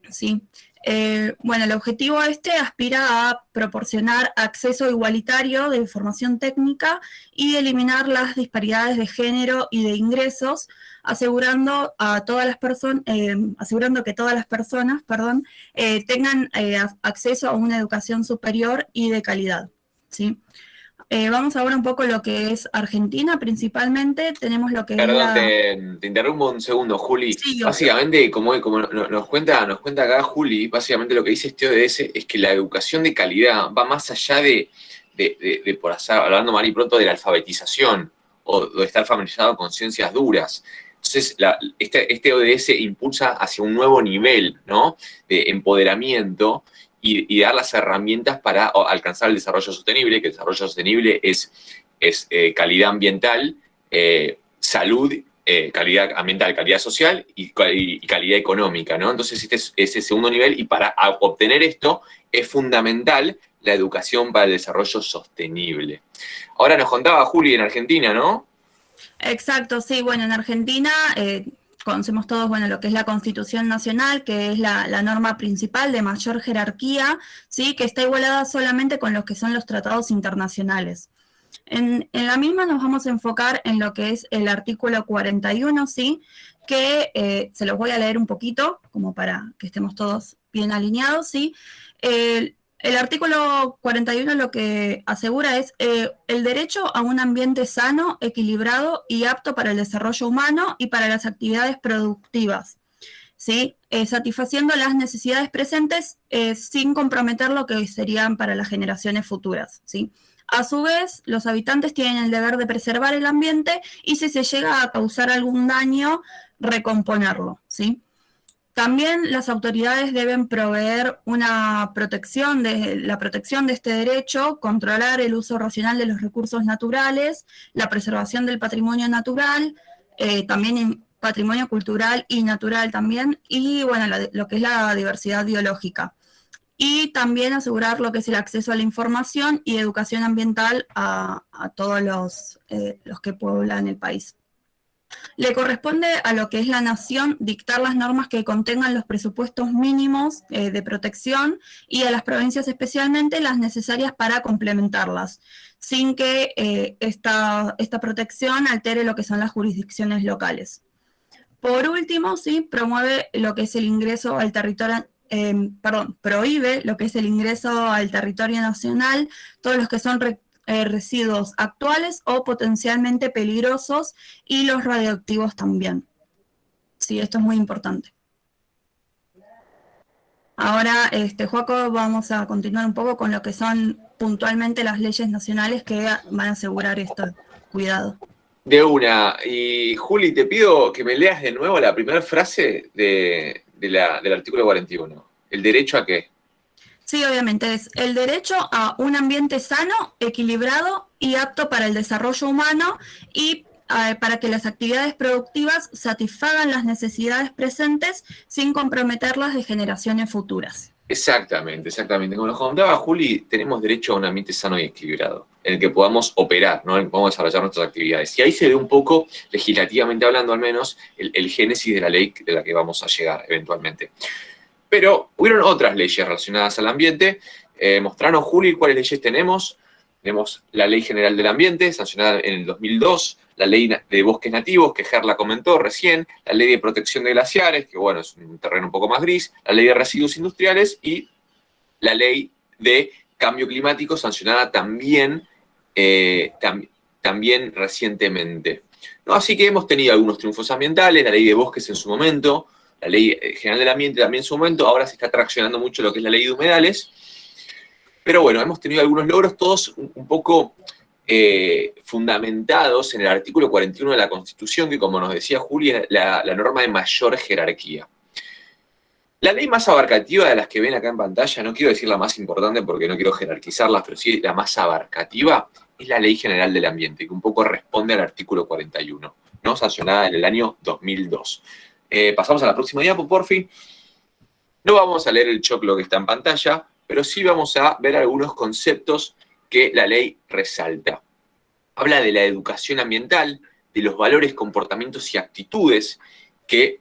¿sí? El objetivo aspira a proporcionar acceso igualitario de información técnica y eliminar las disparidades de género y de ingresos, asegurando que todas las personas tengan acceso a una educación superior y de calidad, ¿sí? Vamos a ver un poco lo que es Argentina, principalmente. Tenemos lo que Perdón, te interrumpo un segundo, Juli. Sí, básicamente, como nos cuenta acá Juli, básicamente lo que dice este ODS es que la educación de calidad va más allá de por así, hablando mal y pronto, de la alfabetización o de estar familiarizado con ciencias duras. Entonces, este ODS impulsa hacia un nuevo nivel, ¿no? De empoderamiento y dar las herramientas para alcanzar el desarrollo sostenible, que el desarrollo sostenible es calidad ambiental, salud, calidad ambiental, calidad social y calidad económica, ¿no? Entonces este es ese segundo nivel, y para obtener esto es fundamental la educación para el desarrollo sostenible. Ahora nos contaba Juli en Argentina, ¿no? Exacto, sí, bueno, en Argentina conocemos todos, bueno, lo que es la Constitución Nacional, que es la norma principal de mayor jerarquía, ¿sí? Que está igualada solamente con lo que son los tratados internacionales. En la misma nos vamos a enfocar en lo que es el artículo 41, ¿sí? Que se los voy a leer un poquito, como para que estemos todos bien alineados, ¿sí? El artículo 41 lo que asegura es el derecho a un ambiente sano, equilibrado y apto para el desarrollo humano y para las actividades productivas, ¿sí? Satisfaciendo las necesidades presentes sin comprometer lo que serían para las generaciones futuras, ¿sí? A su vez, los habitantes tienen el deber de preservar el ambiente y si se llega a causar algún daño, recomponerlo, ¿sí? También las autoridades deben proveer la protección de este derecho, controlar el uso racional de los recursos naturales, la preservación del patrimonio natural, también patrimonio cultural y natural también, y bueno, lo que es la diversidad biológica. Y también asegurar lo que es el acceso a la información y educación ambiental a todos los que pueblan el país. Le corresponde a lo que es la nación dictar las normas que contengan los presupuestos mínimos de protección y a las provincias especialmente las necesarias para complementarlas, sin que esta protección altere lo que son las jurisdicciones locales. Por último, sí, promueve lo que es el ingreso al territorio, prohíbe lo que es el ingreso al territorio nacional, todos los que son residuos actuales o potencialmente peligrosos y los radioactivos también. Sí, esto es muy importante. Ahora, Joaco, vamos a continuar un poco con lo que son puntualmente las leyes nacionales que van a asegurar esto. Cuidado. De una. Y Juli, te pido que me leas de nuevo la primera frase del artículo 41. ¿El derecho a qué? Sí, obviamente es el derecho a un ambiente sano, equilibrado y apto para el desarrollo humano y para que las actividades productivas satisfagan las necesidades presentes sin comprometerlas de generaciones futuras. Exactamente, exactamente. Como nos contaba Juli, tenemos derecho a un ambiente sano y equilibrado, en el que podamos operar, ¿no? En el que podamos desarrollar nuestras actividades. Y ahí se ve un poco, legislativamente hablando al menos, el génesis de la ley de la que vamos a llegar eventualmente. Pero hubieron otras leyes relacionadas al ambiente. Mostranos, Juli, cuáles leyes tenemos. Tenemos la Ley General del Ambiente, sancionada en el 2002, la Ley de Bosques Nativos, que Gerla comentó recién, la Ley de Protección de Glaciares, que bueno, es un terreno un poco más gris, la Ley de Residuos Industriales y la Ley de Cambio Climático, sancionada también, también recientemente. ¿No? Así que hemos tenido algunos triunfos ambientales, la Ley de Bosques en su momento, la Ley General del Ambiente también en su momento, ahora se está traccionando mucho lo que es la Ley de Humedales. Pero bueno, hemos tenido algunos logros, todos un poco fundamentados en el artículo 41 de la Constitución, que como nos decía Juli, es la norma de mayor jerarquía. La ley más abarcativa de las que ven acá en pantalla, no quiero decir la más importante porque no quiero jerarquizarlas, pero sí la más abarcativa, es la Ley General del Ambiente, que un poco responde al artículo 41, ¿no? Sancionada en el año 2002. Pasamos a la próxima diapo, por fin. No vamos a leer el choclo que está en pantalla, pero sí vamos a ver algunos conceptos que la ley resalta. Habla de la educación ambiental, de los valores, comportamientos y actitudes que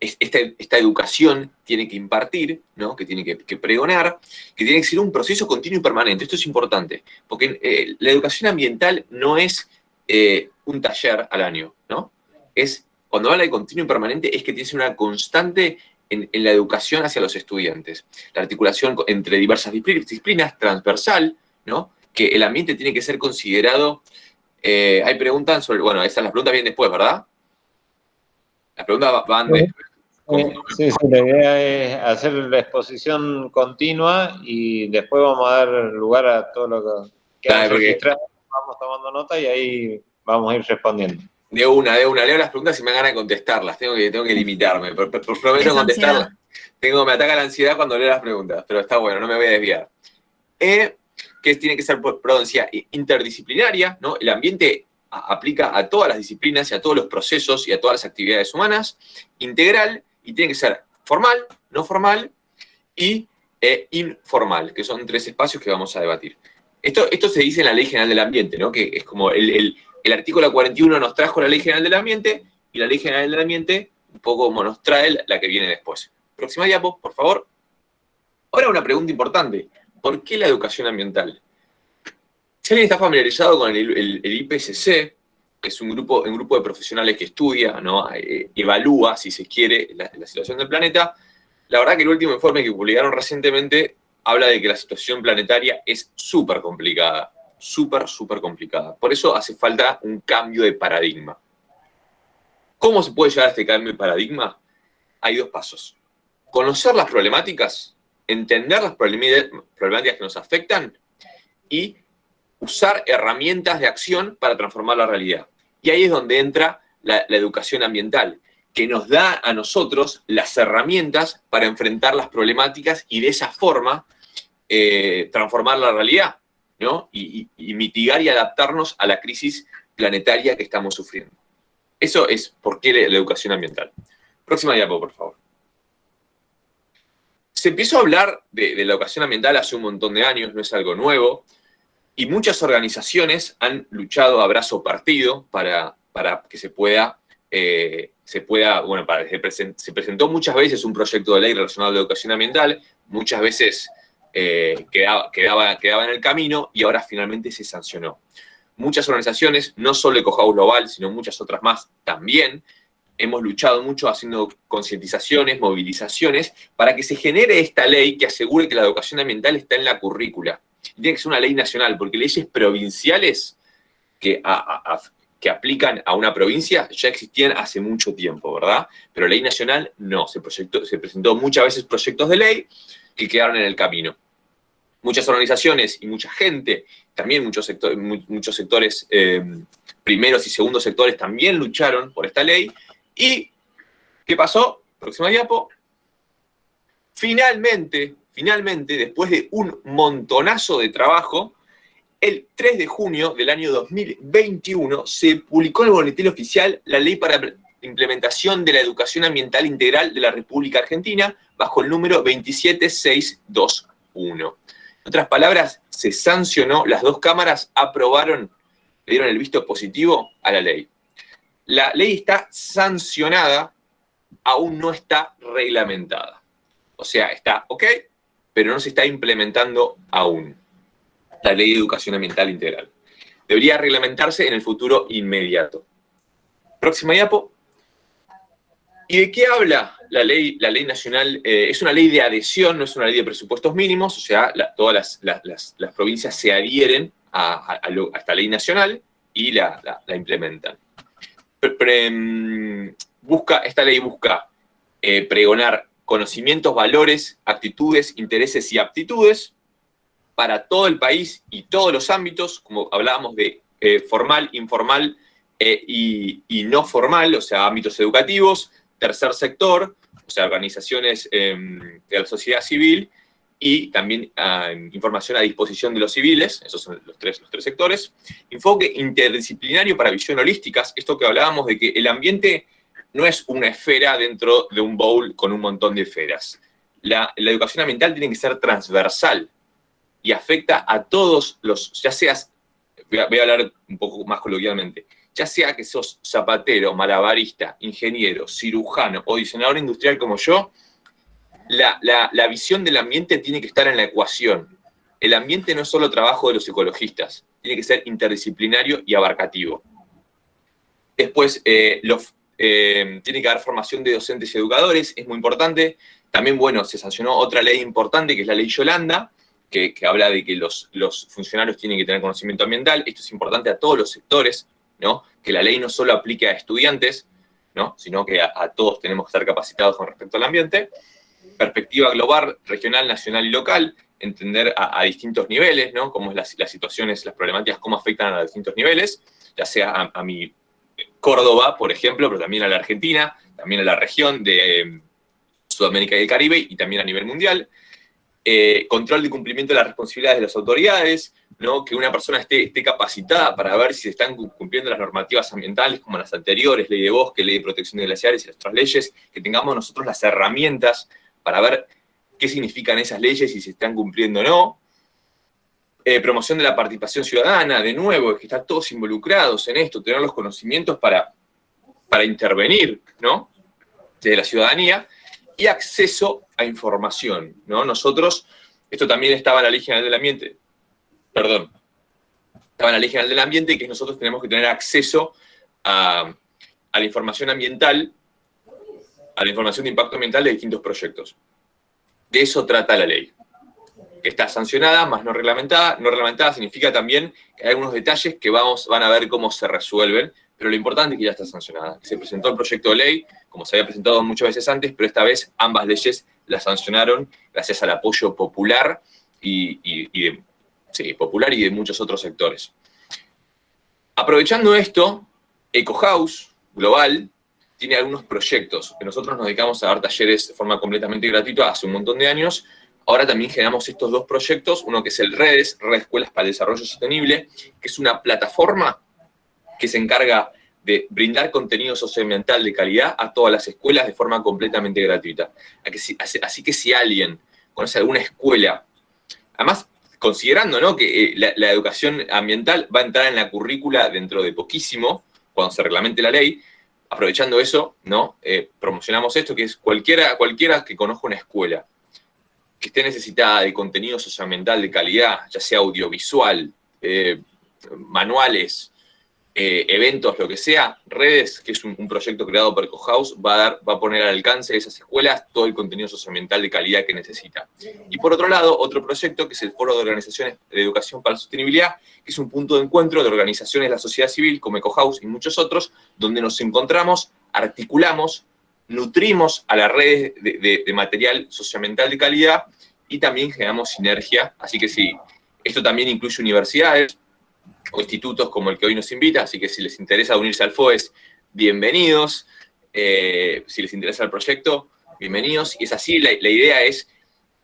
esta educación tiene que impartir, ¿no? Que tiene que pregonar, que tiene que ser un proceso continuo y permanente. Esto es importante, porque la educación ambiental no es un taller al año, ¿no? Cuando habla de continuo y permanente, es que tiene que ser una constante en la educación hacia los estudiantes. La articulación entre diversas disciplinas, transversal, ¿no? Que el ambiente tiene que ser considerado. Hay preguntas sobre. Bueno, esas las preguntas vienen después, ¿verdad? Las preguntas van después. Sí, la idea es hacer la exposición continua y después vamos a dar lugar a todo lo que hemos registrado. Vamos tomando nota y ahí vamos a ir respondiendo. De una. Leo las preguntas y me dan ganas de contestarlas. Tengo que limitarme. Prometo contestarlas. Me ataca la ansiedad cuando leo las preguntas, pero está bueno, no me voy a desviar. Que tiene que ser, perdón, decía, interdisciplinaria, ¿no? El ambiente aplica a todas las disciplinas y a todos los procesos y a todas las actividades humanas. Integral, y tiene que ser formal, no formal y informal, que son 3 espacios que vamos a debatir. Esto se dice en la Ley General del Ambiente, ¿no? Que es como el artículo 41 nos trajo la Ley General del Ambiente, y la Ley General del Ambiente un poco como nos trae la que viene después. Próxima diapo, por favor. Ahora una pregunta importante. ¿Por qué la educación ambiental? Si alguien está familiarizado con el IPCC, que es un grupo de profesionales que estudia, ¿no? Evalúa, si se quiere, la situación del planeta, la verdad que el último informe que publicaron recientemente habla de que la situación planetaria es súper complicada. Súper complicada. Por eso hace falta un cambio de paradigma. ¿Cómo se puede llegar a este cambio de paradigma? Hay 2 pasos. Conocer las problemáticas, entender las problemáticas que nos afectan y usar herramientas de acción para transformar la realidad. Y ahí es donde entra la educación ambiental, que nos da a nosotros las herramientas para enfrentar las problemáticas y de esa forma transformar la realidad, ¿no? Y mitigar y adaptarnos a la crisis planetaria que estamos sufriendo. Eso es por qué la educación ambiental. Próxima diapo, por favor. Se empezó a hablar de la educación ambiental hace un montón de años, no es algo nuevo, y muchas organizaciones han luchado a brazo partido para que se presentó muchas veces un proyecto de ley relacionado a la educación ambiental, muchas veces quedaba en el camino y ahora finalmente se sancionó. Muchas organizaciones, no solo Ecohouse Global, sino muchas otras más también, hemos luchado mucho haciendo concientizaciones, movilizaciones, para que se genere esta ley que asegure que la educación ambiental está en la currícula. Y tiene que ser una ley nacional, porque leyes provinciales que aplican a una provincia ya existían hace mucho tiempo, ¿verdad? Pero ley nacional no, se presentó muchas veces proyectos de ley que quedaron en el camino. Muchas organizaciones y mucha gente, también muchos sectores primeros y segundos sectores también lucharon por esta ley. ¿Y qué pasó? Próxima diapo. Finalmente, después de un montonazo de trabajo, el 3 de junio del año 2021 se publicó en el Boletín Oficial la Ley para la Implementación de la Educación Ambiental Integral de la República Argentina, bajo el número 27621. En otras palabras, se sancionó, las 2 cámaras aprobaron, le dieron el visto positivo a la ley. La ley está sancionada, aún no está reglamentada. O sea, está ok, pero no se está implementando aún la Ley de Educación Ambiental Integral. Debería reglamentarse en el futuro inmediato. Próxima diapo. ¿Y de qué habla la ley nacional? Es una ley de adhesión, no es una ley de presupuestos mínimos, o sea, todas las provincias se adhieren a esta ley nacional y la implementan. Esta ley busca pregonar conocimientos, valores, actitudes, intereses y aptitudes para todo el país y todos los ámbitos, como hablábamos de formal, informal y no formal, o sea, ámbitos educativos, tercer sector, o sea, organizaciones de la sociedad civil, y también información a disposición de los civiles, esos son los tres sectores. Enfoque interdisciplinario para visión holísticas, esto que hablábamos de que el ambiente no es una esfera dentro de un bowl con un montón de esferas. La educación ambiental tiene que ser transversal y afecta a todos los, ya seas, voy a hablar un poco más coloquialmente, ya sea que sos zapatero, malabarista, ingeniero, cirujano o diseñador industrial como yo, la visión del ambiente tiene que estar en la ecuación. El ambiente no es solo trabajo de los ecologistas, tiene que ser interdisciplinario y abarcativo. Después, tiene que haber formación de docentes y educadores, es muy importante. También, bueno, se sancionó otra ley importante, que es la ley Yolanda, que habla de que los funcionarios tienen que tener conocimiento ambiental. Esto es importante a todos los sectores, ¿no? Que la ley no solo aplique a estudiantes, ¿no? Sino que a todos tenemos que estar capacitados con respecto al ambiente. Perspectiva global, regional, nacional y local, entender a distintos niveles, ¿no? Cómo es las situaciones, las problemáticas, cómo afectan a distintos niveles, ya sea a mi Córdoba, por ejemplo, pero también a la Argentina, también a la región de Sudamérica y el Caribe y también a nivel mundial. Control de cumplimiento de las responsabilidades de las autoridades, ¿no? Que una persona esté capacitada para ver si se están cumpliendo las normativas ambientales como las anteriores, ley de bosque, ley de protección de glaciares y las otras leyes, que tengamos nosotros las herramientas para ver qué significan esas leyes y si se están cumpliendo o no. Promoción de la participación ciudadana, de nuevo, que están todos involucrados en esto, tener los conocimientos para intervenir, ¿no? Desde la ciudadanía. Y acceso a información, ¿no? Nosotros, esto también estaba en la Ley General del Ambiente, estaba en la Ley General del Ambiente, que nosotros tenemos que tener acceso a la información ambiental, a la información de impacto ambiental de distintos proyectos. De eso trata la ley, que está sancionada, más no reglamentada. No reglamentada significa también que hay algunos detalles que van a ver cómo se resuelven, pero lo importante es que ya está sancionada. Se presentó el proyecto de ley, como se había presentado muchas veces antes, pero esta vez ambas leyes las sancionaron gracias al apoyo popular popular y de muchos otros sectores. Aprovechando esto, EcoHouse Global tiene algunos proyectos que nosotros nos dedicamos a dar talleres de forma completamente gratuita hace un montón de años. Ahora también generamos estos dos proyectos, uno que es el REDES, Red de Escuelas para el Desarrollo Sostenible, que es una plataforma que se encarga de brindar contenido socioambiental de calidad a todas las escuelas de forma completamente gratuita. Así que si alguien conoce alguna escuela, además considerando, ¿no?, que la educación ambiental va a entrar en la currícula dentro de poquísimo, cuando se reglamente la ley, aprovechando eso, ¿no?, promocionamos esto, que es cualquiera que conozca una escuela que esté necesitada de contenido socioambiental de calidad, ya sea audiovisual, manuales, eventos, lo que sea, Redes, que es un proyecto creado por EcoHouse, va a poner al alcance de esas escuelas todo el contenido socioambiental de calidad que necesita. Y por otro lado, otro proyecto que es el Foro de Organizaciones de Educación para la Sostenibilidad, que es un punto de encuentro de organizaciones de la sociedad civil, como EcoHouse y muchos otros, donde nos encontramos, articulamos, nutrimos a las redes de material socioambiental de calidad y también generamos sinergia. Así que sí, esto también incluye universidades o institutos como el que hoy nos invita, así que si les interesa unirse al FOES, bienvenidos. Si les interesa el proyecto, bienvenidos. Y es así, la idea es,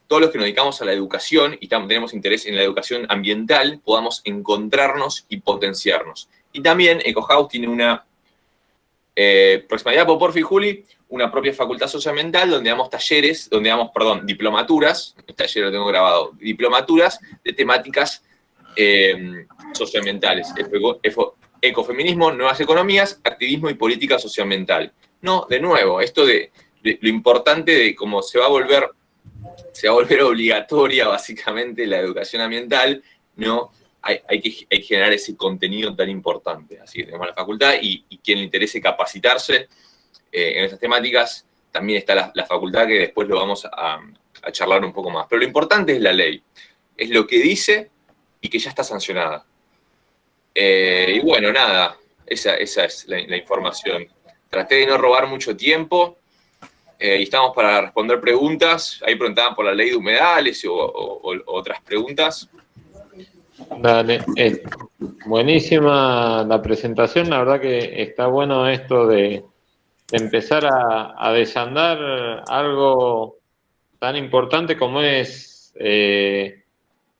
todos los que nos dedicamos a la educación y tenemos interés en la educación ambiental, podamos encontrarnos y potenciarnos. Y también EcoHouse tiene una, proximidad por Porfi y Juli, una propia facultad socioambiental donde damos talleres, diplomaturas, el taller lo tengo grabado, diplomaturas de temáticas socioambientales, ecofeminismo, nuevas economías, activismo y política socioambiental. No, de nuevo, esto de lo importante de cómo se va a volver obligatoria básicamente la educación ambiental, ¿no? Hay que generar ese contenido tan importante. Así que tenemos la facultad y quien le interese capacitarse en esas temáticas, también está la facultad, que después lo vamos a charlar un poco más. Pero lo importante es la ley, es lo que dice y que ya está sancionada. Y bueno, nada, esa es la información. Traté de no robar mucho tiempo y estamos para responder preguntas. Ahí preguntaban por la ley de humedales o otras preguntas. Dale, buenísima la presentación, la verdad que está bueno esto de empezar a desandar algo tan importante como es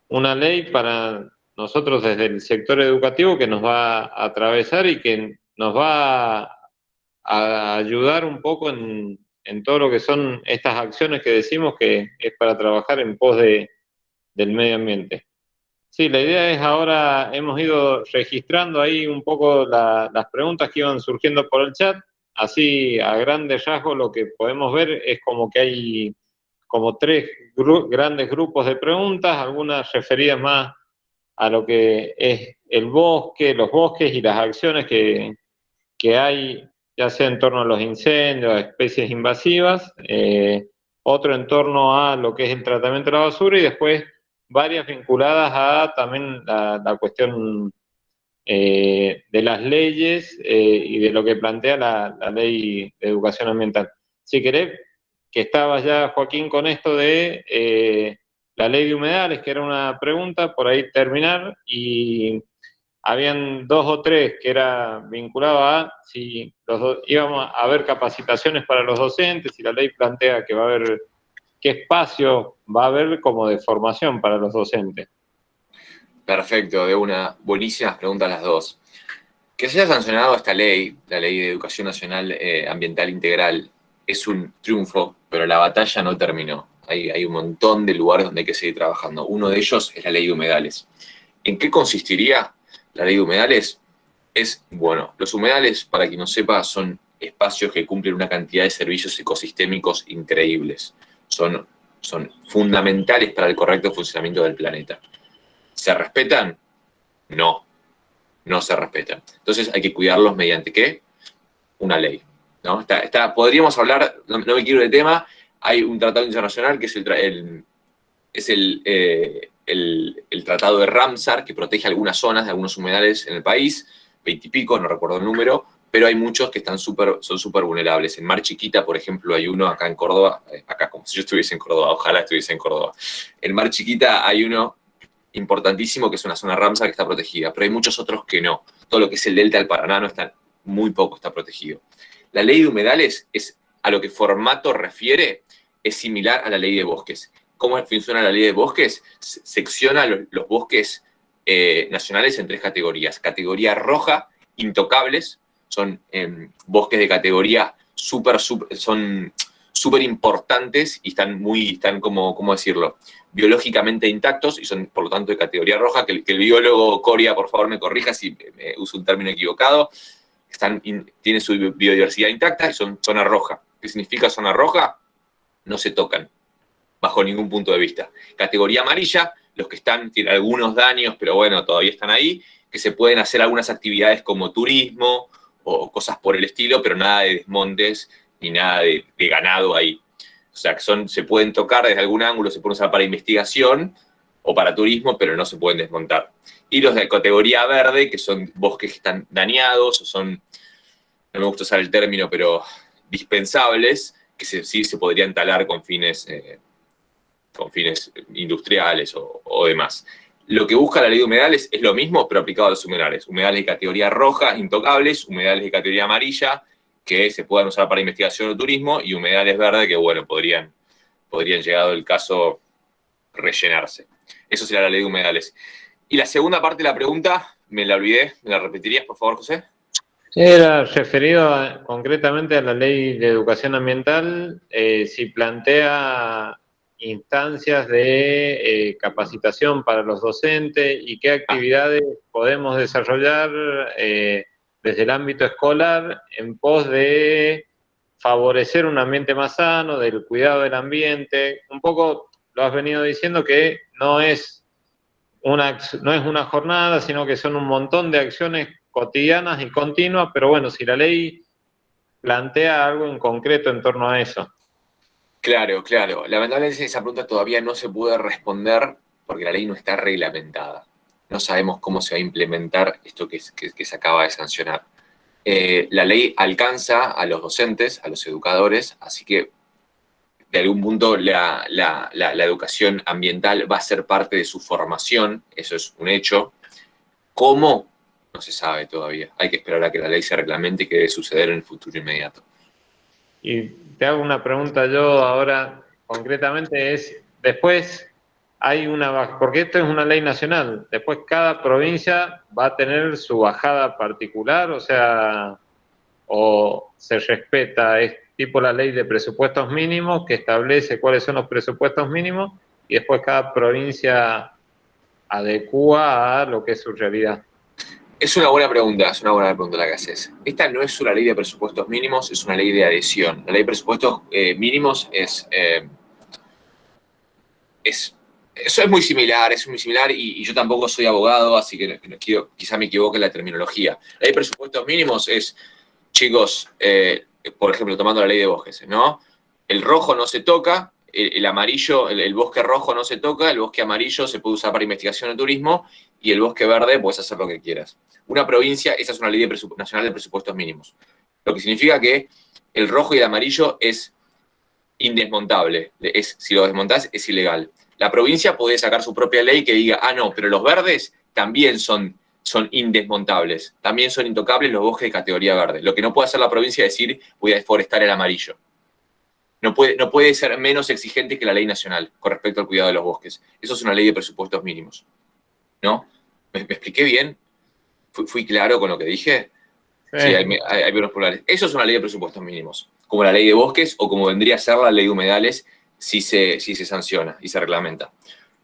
una ley para nosotros desde el sector educativo, que nos va a atravesar y que nos va a ayudar un poco en todo lo que son estas acciones que decimos que es para trabajar en pos del medio ambiente. Sí, la idea es ahora, hemos ido registrando ahí un poco las preguntas que iban surgiendo por el chat. Así, a grandes rasgos, lo que podemos ver es como que hay como tres grandes grupos de preguntas, algunas referidas más a lo que es el bosque, los bosques y las acciones que hay, ya sea en torno a los incendios, a especies invasivas, otro en torno a lo que es el tratamiento de la basura y después varias vinculadas a también la cuestión de las leyes y de lo que plantea la ley de educación ambiental. Si querés, que estabas ya, Joaquín, con esto de la ley de humedales, que era una pregunta, por ahí terminar, y habían 2 o 3 que era vinculado a si íbamos a haber capacitaciones para los docentes, si la ley plantea que va a haber, qué espacio va a haber como de formación para los docentes. Perfecto, de una. Buenísimas preguntas las dos. Que se haya sancionado esta ley, la Ley de Educación Nacional Ambiental Integral, es un triunfo, pero la batalla no terminó. Hay un montón de lugares donde hay que seguir trabajando. Uno de ellos es la Ley de Humedales. ¿En qué consistiría la Ley de Humedales? Bueno, los humedales, para quien no sepa, son espacios que cumplen una cantidad de servicios ecosistémicos increíbles. Son fundamentales para el correcto funcionamiento del planeta. ¿Se respetan? No se respetan. Entonces hay que cuidarlos mediante ¿qué? Una ley, ¿no? Podríamos hablar, no me quiero del tema, hay un tratado internacional que es el tratado de Ramsar, que protege algunas zonas de algunos humedales en el país, 20 y pico, no recuerdo el número, pero hay muchos que son súper vulnerables. En Mar Chiquita, por ejemplo, hay uno acá en Córdoba, acá como si yo estuviese en Córdoba, ojalá estuviese en Córdoba. En Mar Chiquita hay uno importantísimo que es una zona Ramsar que está protegida, pero hay muchos otros que no. Todo lo que es el delta del Paraná muy poco está protegido. La ley de humedales a lo que formato refiere, es similar a la ley de bosques. ¿Cómo funciona la ley de bosques? Secciona los bosques nacionales en 3 categorías. Categoría roja, intocables, son bosques de categoría son súper importantes y están como, ¿cómo decirlo?, biológicamente intactos y son, por lo tanto, de categoría roja, que el biólogo Coria, por favor, me corrija si uso un término equivocado, tienen su biodiversidad intacta y son zona roja. ¿Qué significa zona roja? No se tocan, bajo ningún punto de vista. Categoría amarilla, los que tienen algunos daños, pero bueno, todavía están ahí, que se pueden hacer algunas actividades como turismo o cosas por el estilo, pero nada de desmontes ni nada de ganado ahí. O sea, se pueden tocar desde algún ángulo, se pueden usar para investigación o para turismo, pero no se pueden desmontar. Y los de categoría verde, que son bosques que están dañados o no me gusta usar el término, pero dispensables, que sí se podrían talar con fines industriales o demás. Lo que busca la ley de humedales es lo mismo, pero aplicado a los humedales. Humedales de categoría roja, intocables, humedales de categoría amarilla, que se puedan usar para investigación o turismo, y humedales verdes que, bueno, podrían llegado el caso, rellenarse. Eso será la ley de humedales. Y la segunda parte de la pregunta, me la olvidé, ¿me la repetirías, por favor, José? Sí, era referido concretamente a la ley de educación ambiental, si plantea instancias de capacitación para los docentes y qué actividades podemos desarrollar desde el ámbito escolar en pos de favorecer un ambiente más sano, del cuidado del ambiente. Un poco lo has venido diciendo que no es una jornada, sino que son un montón de acciones cotidianas y continuas, pero bueno, si la ley plantea algo en concreto en torno a eso. Claro. Lamentablemente esa pregunta todavía no se puede responder porque la ley no está reglamentada. No sabemos cómo se va a implementar esto que se acaba de sancionar. La ley alcanza a los docentes, a los educadores, así que de algún punto la educación ambiental va a ser parte de su formación, eso es un hecho. ¿Cómo? No se sabe todavía. Hay que esperar a que la ley se reglamente y que debe suceder en el futuro inmediato. Y te hago una pregunta yo ahora, concretamente después hay porque esto es una ley nacional, después cada provincia va a tener su bajada particular, o sea, o se respeta, es tipo la ley de presupuestos mínimos que establece cuáles son los presupuestos mínimos y después cada provincia adecúa a lo que es su realidad. Es una buena pregunta la que haces. Esta no es una ley de presupuestos mínimos, es una ley de adhesión. La ley de presupuestos mínimos eso es muy similar, y yo tampoco soy abogado, así que quizá me equivoque en la terminología. La ley de presupuestos mínimos es, chicos, por ejemplo, tomando la ley de bosques, ¿no? El rojo no se toca, el amarillo, el bosque rojo no se toca, el bosque amarillo se puede usar para investigación o turismo, y el bosque verde puedes hacer lo que quieras. Una provincia, esa es una ley nacional de presupuestos mínimos. Lo que significa que el rojo y el amarillo es indesmontable. Si lo desmontás, es ilegal. La provincia puede sacar su propia ley que diga, no, pero los verdes también son son indesmontables. También son intocables los bosques de categoría verde. Lo que no puede hacer la provincia es decir, voy a deforestar el amarillo. No puede ser menos exigente que la ley nacional con respecto al cuidado de los bosques. Eso es una ley de presupuestos mínimos, ¿no? ¿Me expliqué bien? ¿Fui claro con lo que dije? Sí, hay unos plurales. Eso es una ley de presupuestos mínimos, como la ley de bosques o como vendría a ser la ley de humedales si se sanciona y se reglamenta.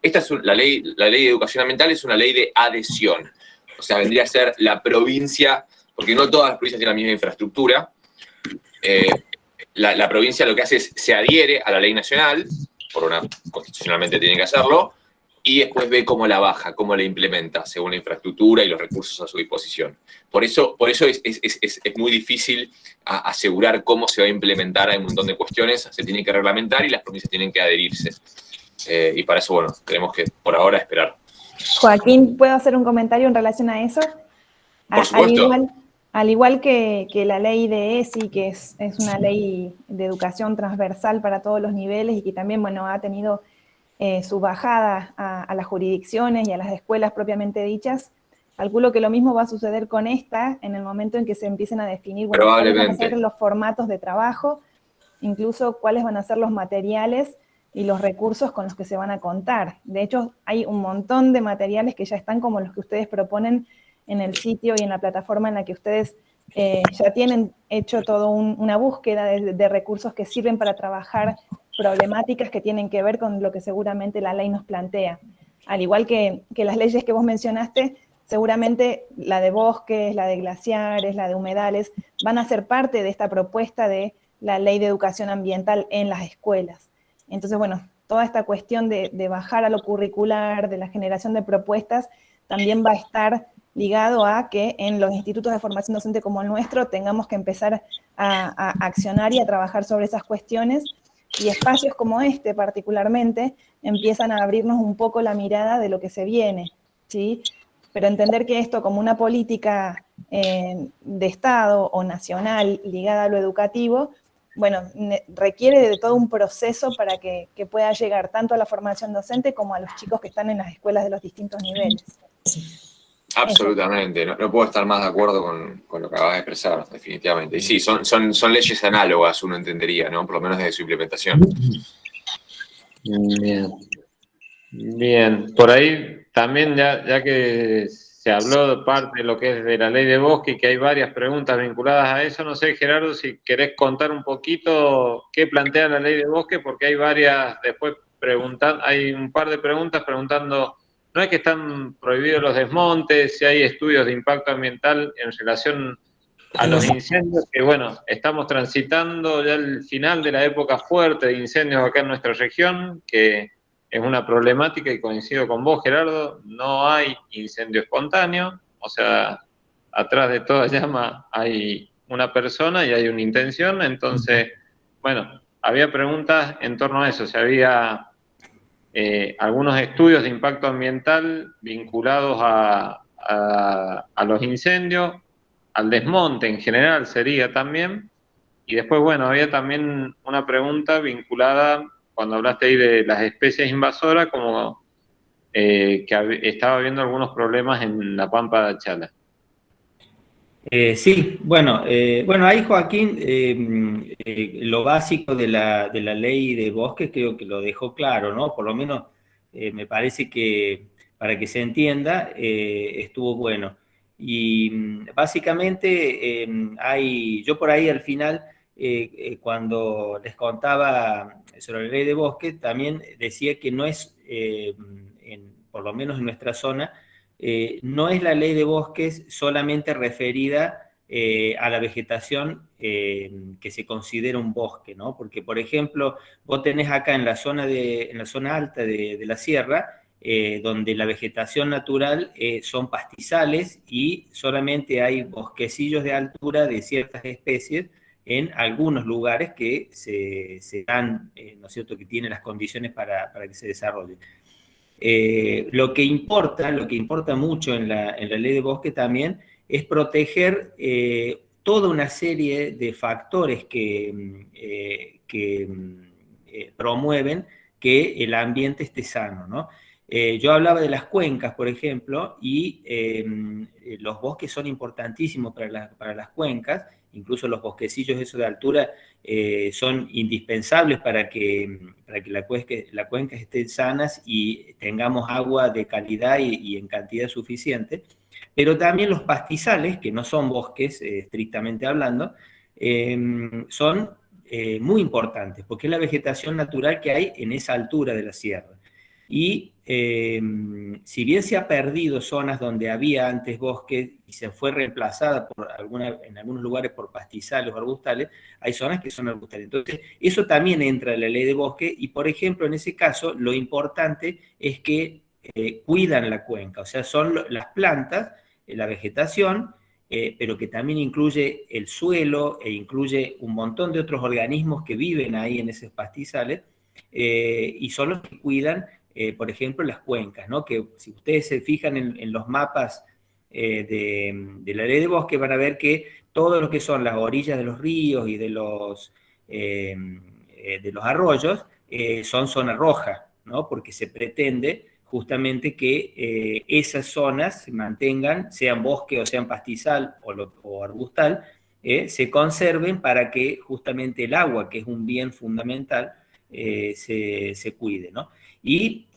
Esta es la ley de educación ambiental es una ley de adhesión. O sea, vendría a ser la provincia, porque no todas las provincias tienen la misma infraestructura. La provincia lo que hace es se adhiere a la ley nacional, constitucionalmente tiene que hacerlo, y después ve cómo la baja, cómo la implementa, según la infraestructura y los recursos a su disposición. Por eso es muy difícil asegurar cómo se va a implementar. Hay un montón de cuestiones, se tienen que reglamentar y las provincias tienen que adherirse. Y para eso, bueno, tenemos que, por ahora, esperar. Joaquín, ¿puedo hacer un comentario en relación a eso? Por supuesto. Al igual que la ley de ESI, que es una ley de educación transversal para todos los niveles y que también, bueno, ha tenido su bajada a las jurisdicciones y a las escuelas propiamente dichas, calculo que lo mismo va a suceder con esta en el momento en que se empiecen a definir, bueno, cuáles van a ser los formatos de trabajo, incluso cuáles van a ser los materiales y los recursos con los que se van a contar. De hecho, hay un montón de materiales que ya están como los que ustedes proponen en el sitio y en la plataforma en la que ustedes ya tienen hecho toda una búsqueda de recursos que sirven para trabajar problemáticas que tienen que ver con lo que seguramente la ley nos plantea. Al igual que las leyes que vos mencionaste, seguramente la de bosques, la de glaciares, la de humedales, van a ser parte de esta propuesta de la ley de educación ambiental en las escuelas. Entonces, bueno, toda esta cuestión de bajar a lo curricular, de la generación de propuestas, también va a estar ligado a que en los institutos de formación docente como el nuestro tengamos que empezar a accionar y a trabajar sobre esas cuestiones, y espacios como este particularmente empiezan a abrirnos un poco la mirada de lo que se viene, ¿sí? Pero entender que esto como una política de Estado o nacional ligada a lo educativo, bueno, requiere de todo un proceso para que pueda llegar tanto a la formación docente como a los chicos que están en las escuelas de los distintos niveles. Absolutamente, no puedo estar más de acuerdo con lo que acabas de expresar, definitivamente. Y sí, son leyes análogas, uno entendería, ¿no? Por lo menos desde su implementación. Bien. Por ahí también, ya que se habló de parte de lo que es de la ley de bosque y que hay varias preguntas vinculadas a eso, no sé, Gerardo, si querés contar un poquito qué plantea la ley de bosque, porque hay varias, después hay un par de preguntas preguntando. No es que están prohibidos los desmontes, si hay estudios de impacto ambiental en relación a los incendios, que bueno, estamos transitando ya el final de la época fuerte de incendios acá en nuestra región, que es una problemática y coincido con vos, Gerardo, no hay incendio espontáneo, o sea, atrás de toda llama hay una persona y hay una intención, entonces, bueno, había preguntas en torno a eso, si había algunos estudios de impacto ambiental vinculados a los incendios, al desmonte en general sería también, y después, bueno, había también una pregunta vinculada, cuando hablaste ahí de las especies invasoras, como que estaba habiendo algunos problemas en la Pampa de Achala. Sí, bueno, ahí Joaquín, lo básico de la ley de bosques creo que lo dejó claro, ¿no? Por lo menos me parece que para que se entienda estuvo bueno. Y básicamente yo por ahí al final, cuando les contaba sobre la ley de bosques, también decía que no es, por lo menos en nuestra zona, no es la ley de bosques solamente referida a la vegetación que se considera un bosque, ¿no? Porque, por ejemplo, vos tenés acá en la zona alta de la sierra, donde la vegetación natural son pastizales y solamente hay bosquecillos de altura de ciertas especies en algunos lugares que se dan, ¿no es cierto?, que tienen las condiciones para que se desarrolle. Lo que importa mucho en la ley de bosque también es proteger toda una serie de factores que promueven que el ambiente esté sano, ¿no? Yo hablaba de las cuencas, por ejemplo, y los bosques son importantísimos para las cuencas, incluso los bosquecillos esos de altura son indispensables para que las cuencas estén sanas y tengamos agua de calidad y en cantidad suficiente. Pero también los pastizales, que no son bosques estrictamente hablando, son muy importantes, porque es la vegetación natural que hay en esa altura de la sierra. Y si bien se ha perdido zonas donde había antes bosques y se fue reemplazada en algunos lugares por pastizales o arbustales, hay zonas que son arbustales. Entonces, eso también entra en la ley de bosque y, por ejemplo, en ese caso, lo importante es que cuidan la cuenca, o sea, son las plantas, la vegetación, pero que también incluye el suelo e incluye un montón de otros organismos que viven ahí en esos pastizales y son los que cuidan, por ejemplo, las cuencas, ¿no? Que si ustedes se fijan en los mapas de la ley de bosque van a ver que todo lo que son las orillas de los ríos y de los arroyos son zona roja, ¿no? Porque se pretende justamente que esas zonas se mantengan, sean bosque o sean pastizal o arbustal, se conserven para que justamente el agua, que es un bien fundamental, se cuide, ¿no? Y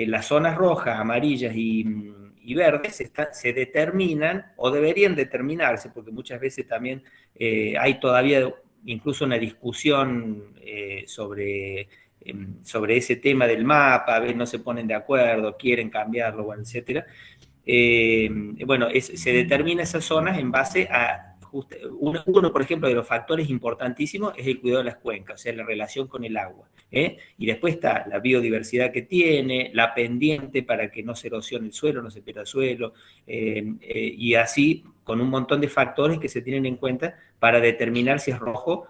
las zonas rojas, amarillas y verdes se determinan, o deberían determinarse, porque muchas veces también hay todavía incluso una discusión sobre ese tema del mapa, a veces no se ponen de acuerdo, quieren cambiarlo, bueno, etc. Bueno, se determina esas zonas en base a, uno, por ejemplo, de los factores importantísimos es el cuidado de las cuencas, o sea, la relación con el agua. Y después está la biodiversidad que tiene, la pendiente para que no se erosione el suelo, no se pierda el suelo, y así con un montón de factores que se tienen en cuenta para determinar si es rojo,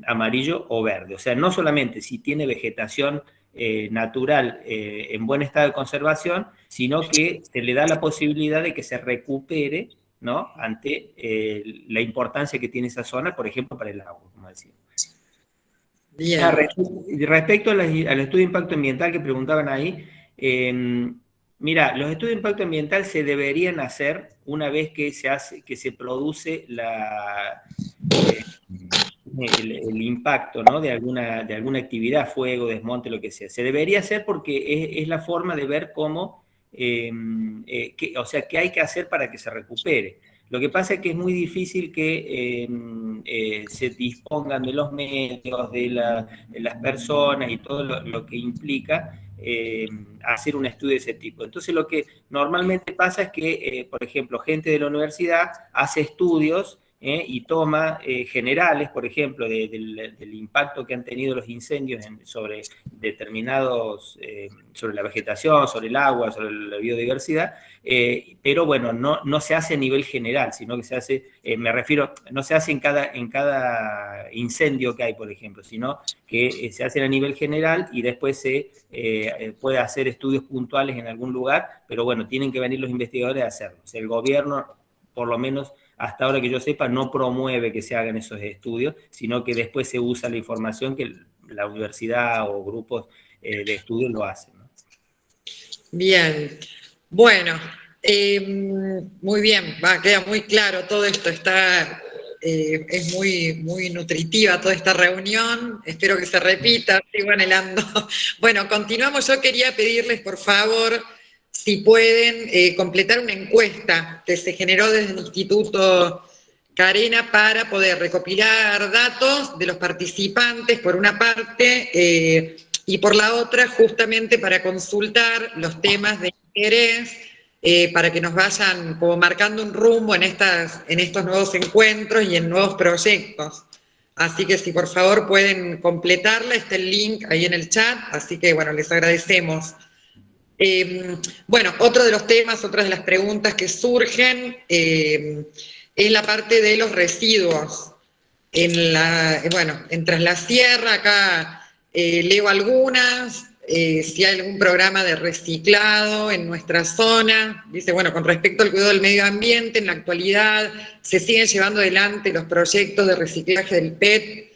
amarillo o verde. O sea, no solamente si tiene vegetación natural en buen estado de conservación, sino que se le da la posibilidad de que se recupere, ¿no? Ante la importancia que tiene esa zona, por ejemplo, para el agua, como decía. Bien. Respecto al estudio de impacto ambiental que preguntaban ahí, mira, los estudios de impacto ambiental se deberían hacer una vez que se produce el impacto, ¿no? de alguna actividad, fuego, desmonte, lo que sea. Se debería hacer porque es la forma de ver cómo, o sea, qué hay que hacer para que se recupere. Lo que pasa es que es muy difícil que se dispongan de los medios, de las personas y todo lo que implica hacer un estudio de ese tipo. Entonces lo que normalmente pasa es que, por ejemplo, gente de la universidad hace estudios y toma generales, por ejemplo, del impacto que han tenido los incendios sobre determinados, sobre la vegetación, sobre el agua, sobre la biodiversidad, pero bueno, no se hace a nivel general, sino que se hace, me refiero, no se hace en cada incendio que hay, por ejemplo, sino que se hace a nivel general y después se puede hacer estudios puntuales en algún lugar, pero bueno, tienen que venir los investigadores a hacerlo. O sea, el gobierno, por lo menos hasta ahora que yo sepa, no promueve que se hagan esos estudios, sino que después se usa la información que la universidad o grupos de estudios lo hacen, ¿no? Bien, bueno, muy bien, queda muy claro todo esto, es muy nutritiva toda esta reunión, espero que se repita, sigo anhelando. Bueno, continuamos, yo quería pedirles por favor si pueden completar una encuesta que se generó desde el Instituto Carena para poder recopilar datos de los participantes por una parte y por la otra justamente para consultar los temas de interés para que nos vayan como marcando un rumbo en estos nuevos encuentros y en nuevos proyectos. Así que si por favor pueden completarla, está el link ahí en el chat, así que bueno, les agradecemos. Bueno, otro de los temas, otras de las preguntas que surgen es la parte de los residuos. En Tras la Sierra, acá leo algunas, si hay algún programa de reciclado en nuestra zona. Dice, bueno, con respecto al cuidado del medio ambiente, en la actualidad se siguen llevando adelante los proyectos de reciclaje del PET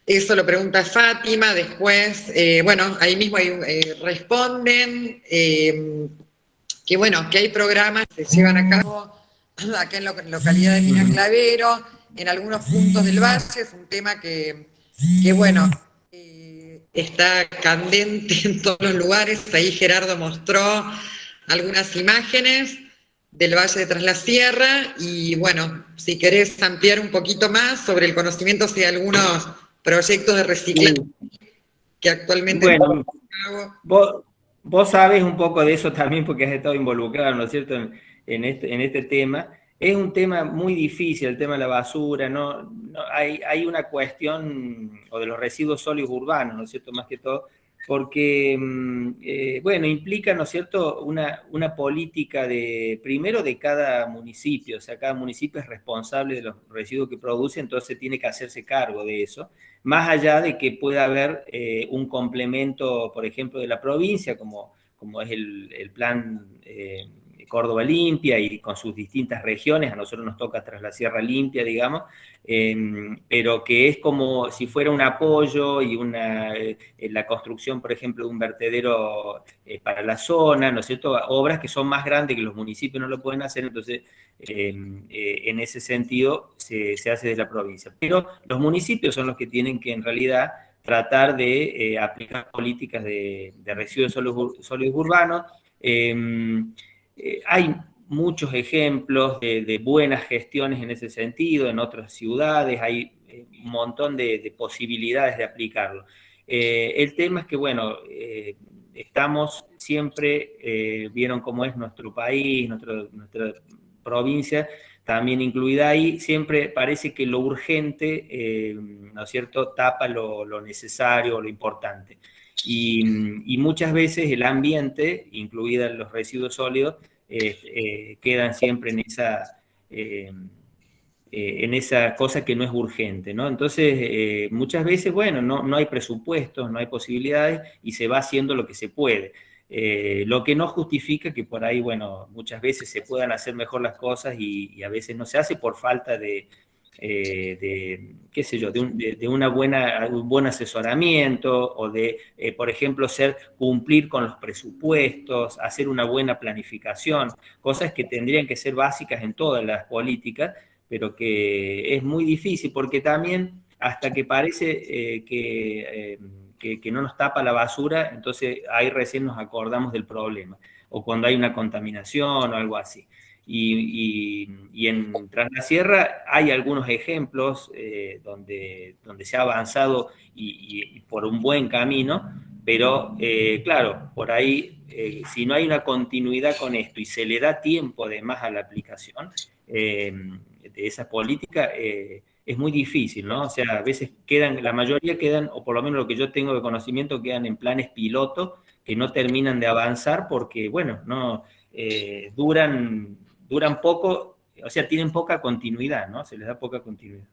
Eso lo pregunta Fátima, después, bueno, ahí mismo responden que bueno, que hay programas que se llevan a cabo acá en la localidad de Mina Clavero, en algunos puntos del valle, es un tema que bueno, está candente en todos los lugares. Ahí Gerardo mostró algunas imágenes del Valle de Tras la Sierra, y bueno, si querés ampliar un poquito más sobre el conocimiento de algunos proyectos de reciclaje que actualmente... Bueno, vos sabés un poco de eso también porque has estado involucrado, ¿no es cierto?, en este tema. Es un tema muy difícil, el tema de la basura, hay una cuestión, o de los residuos sólidos urbanos, ¿no es cierto?, más que todo, porque, bueno, implica, ¿no es cierto?, una política primero de cada municipio, o sea, cada municipio es responsable de los residuos que produce, entonces tiene que hacerse cargo de eso, más allá de que pueda haber un complemento, por ejemplo, de la provincia, como es el plan Córdoba Limpia y con sus distintas regiones. A nosotros nos toca Tras la Sierra Limpia, digamos, pero que es como si fuera un apoyo y la construcción, por ejemplo, de un vertedero para la zona, ¿no es cierto? Obras que son más grandes que los municipios no lo pueden hacer, entonces en ese sentido se hace desde la provincia. Pero los municipios son los que tienen que en realidad tratar de aplicar políticas de residuos sólidos urbanos. Hay muchos ejemplos de buenas gestiones en ese sentido, en otras ciudades hay un montón de posibilidades de aplicarlo. El tema es que, bueno, estamos siempre, vieron cómo es nuestro país, nuestra provincia, también incluida ahí, siempre parece que lo urgente, ¿no es cierto?, tapa lo necesario o lo importante. Y muchas veces el ambiente, incluida los residuos sólidos, quedan siempre en esa cosa que no es urgente, ¿no? Entonces, muchas veces, bueno, no hay presupuestos, no hay posibilidades y se va haciendo lo que se puede. Lo que no justifica que por ahí, bueno, muchas veces se puedan hacer mejor las cosas y a veces no se hace por falta de qué sé yo, de un buen asesoramiento o de, por ejemplo, cumplir con los presupuestos, hacer una buena planificación, cosas que tendrían que ser básicas en todas las políticas, pero que es muy difícil porque también hasta que parece que no nos tapa la basura, entonces ahí recién nos acordamos del problema, o cuando hay una contaminación o algo así. Y en Tras la Sierra hay algunos ejemplos donde se ha avanzado y por un buen camino, pero claro, por ahí, si no hay una continuidad con esto y se le da tiempo además a la aplicación de esa política, es muy difícil, ¿no? O sea, a veces la mayoría quedan, o por lo menos lo que yo tengo de conocimiento, quedan en planes piloto que no terminan de avanzar porque, bueno, no duran poco, o sea, tienen poca continuidad, ¿no? Se les da poca continuidad.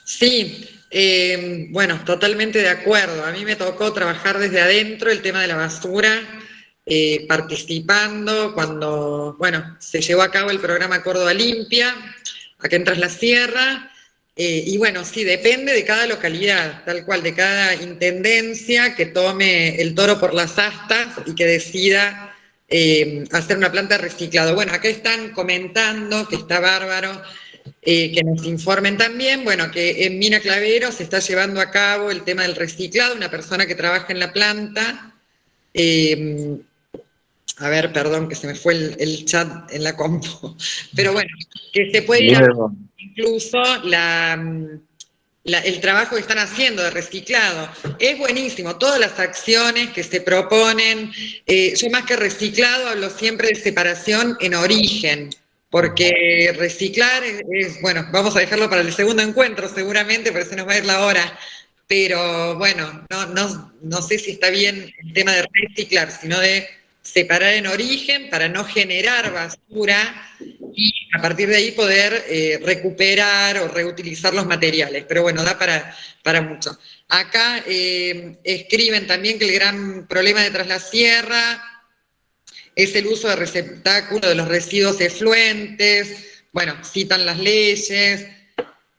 Sí, bueno, totalmente de acuerdo. A mí me tocó trabajar desde adentro el tema de la basura, participando cuando, bueno, se llevó a cabo el programa Córdoba Limpia, acá en Tras la Sierra, y bueno, sí, depende de cada localidad, tal cual, de cada intendencia que tome el toro por las astas y que decida hacer una planta de reciclado. Bueno, acá están comentando, que está bárbaro, que nos informen también, bueno, que en Mina Clavero se está llevando a cabo el tema del reciclado, una persona que trabaja en la planta, a ver, perdón, que se me fue el chat en la compu, pero bueno, que se puede ir a incluso el trabajo que están haciendo de reciclado. Es buenísimo, todas las acciones que se proponen. Yo más que reciclado hablo siempre de separación en origen, porque reciclar es, bueno, vamos a dejarlo para el segundo encuentro seguramente, porque se nos va a ir la hora, pero bueno, no sé si está bien el tema de reciclar, sino de separar en origen para no generar basura y a partir de ahí poder recuperar o reutilizar los materiales. Pero bueno, da para mucho. Acá escriben también que el gran problema de Tras la Sierra es el uso de receptáculo de los residuos efluentes. Bueno, citan las leyes.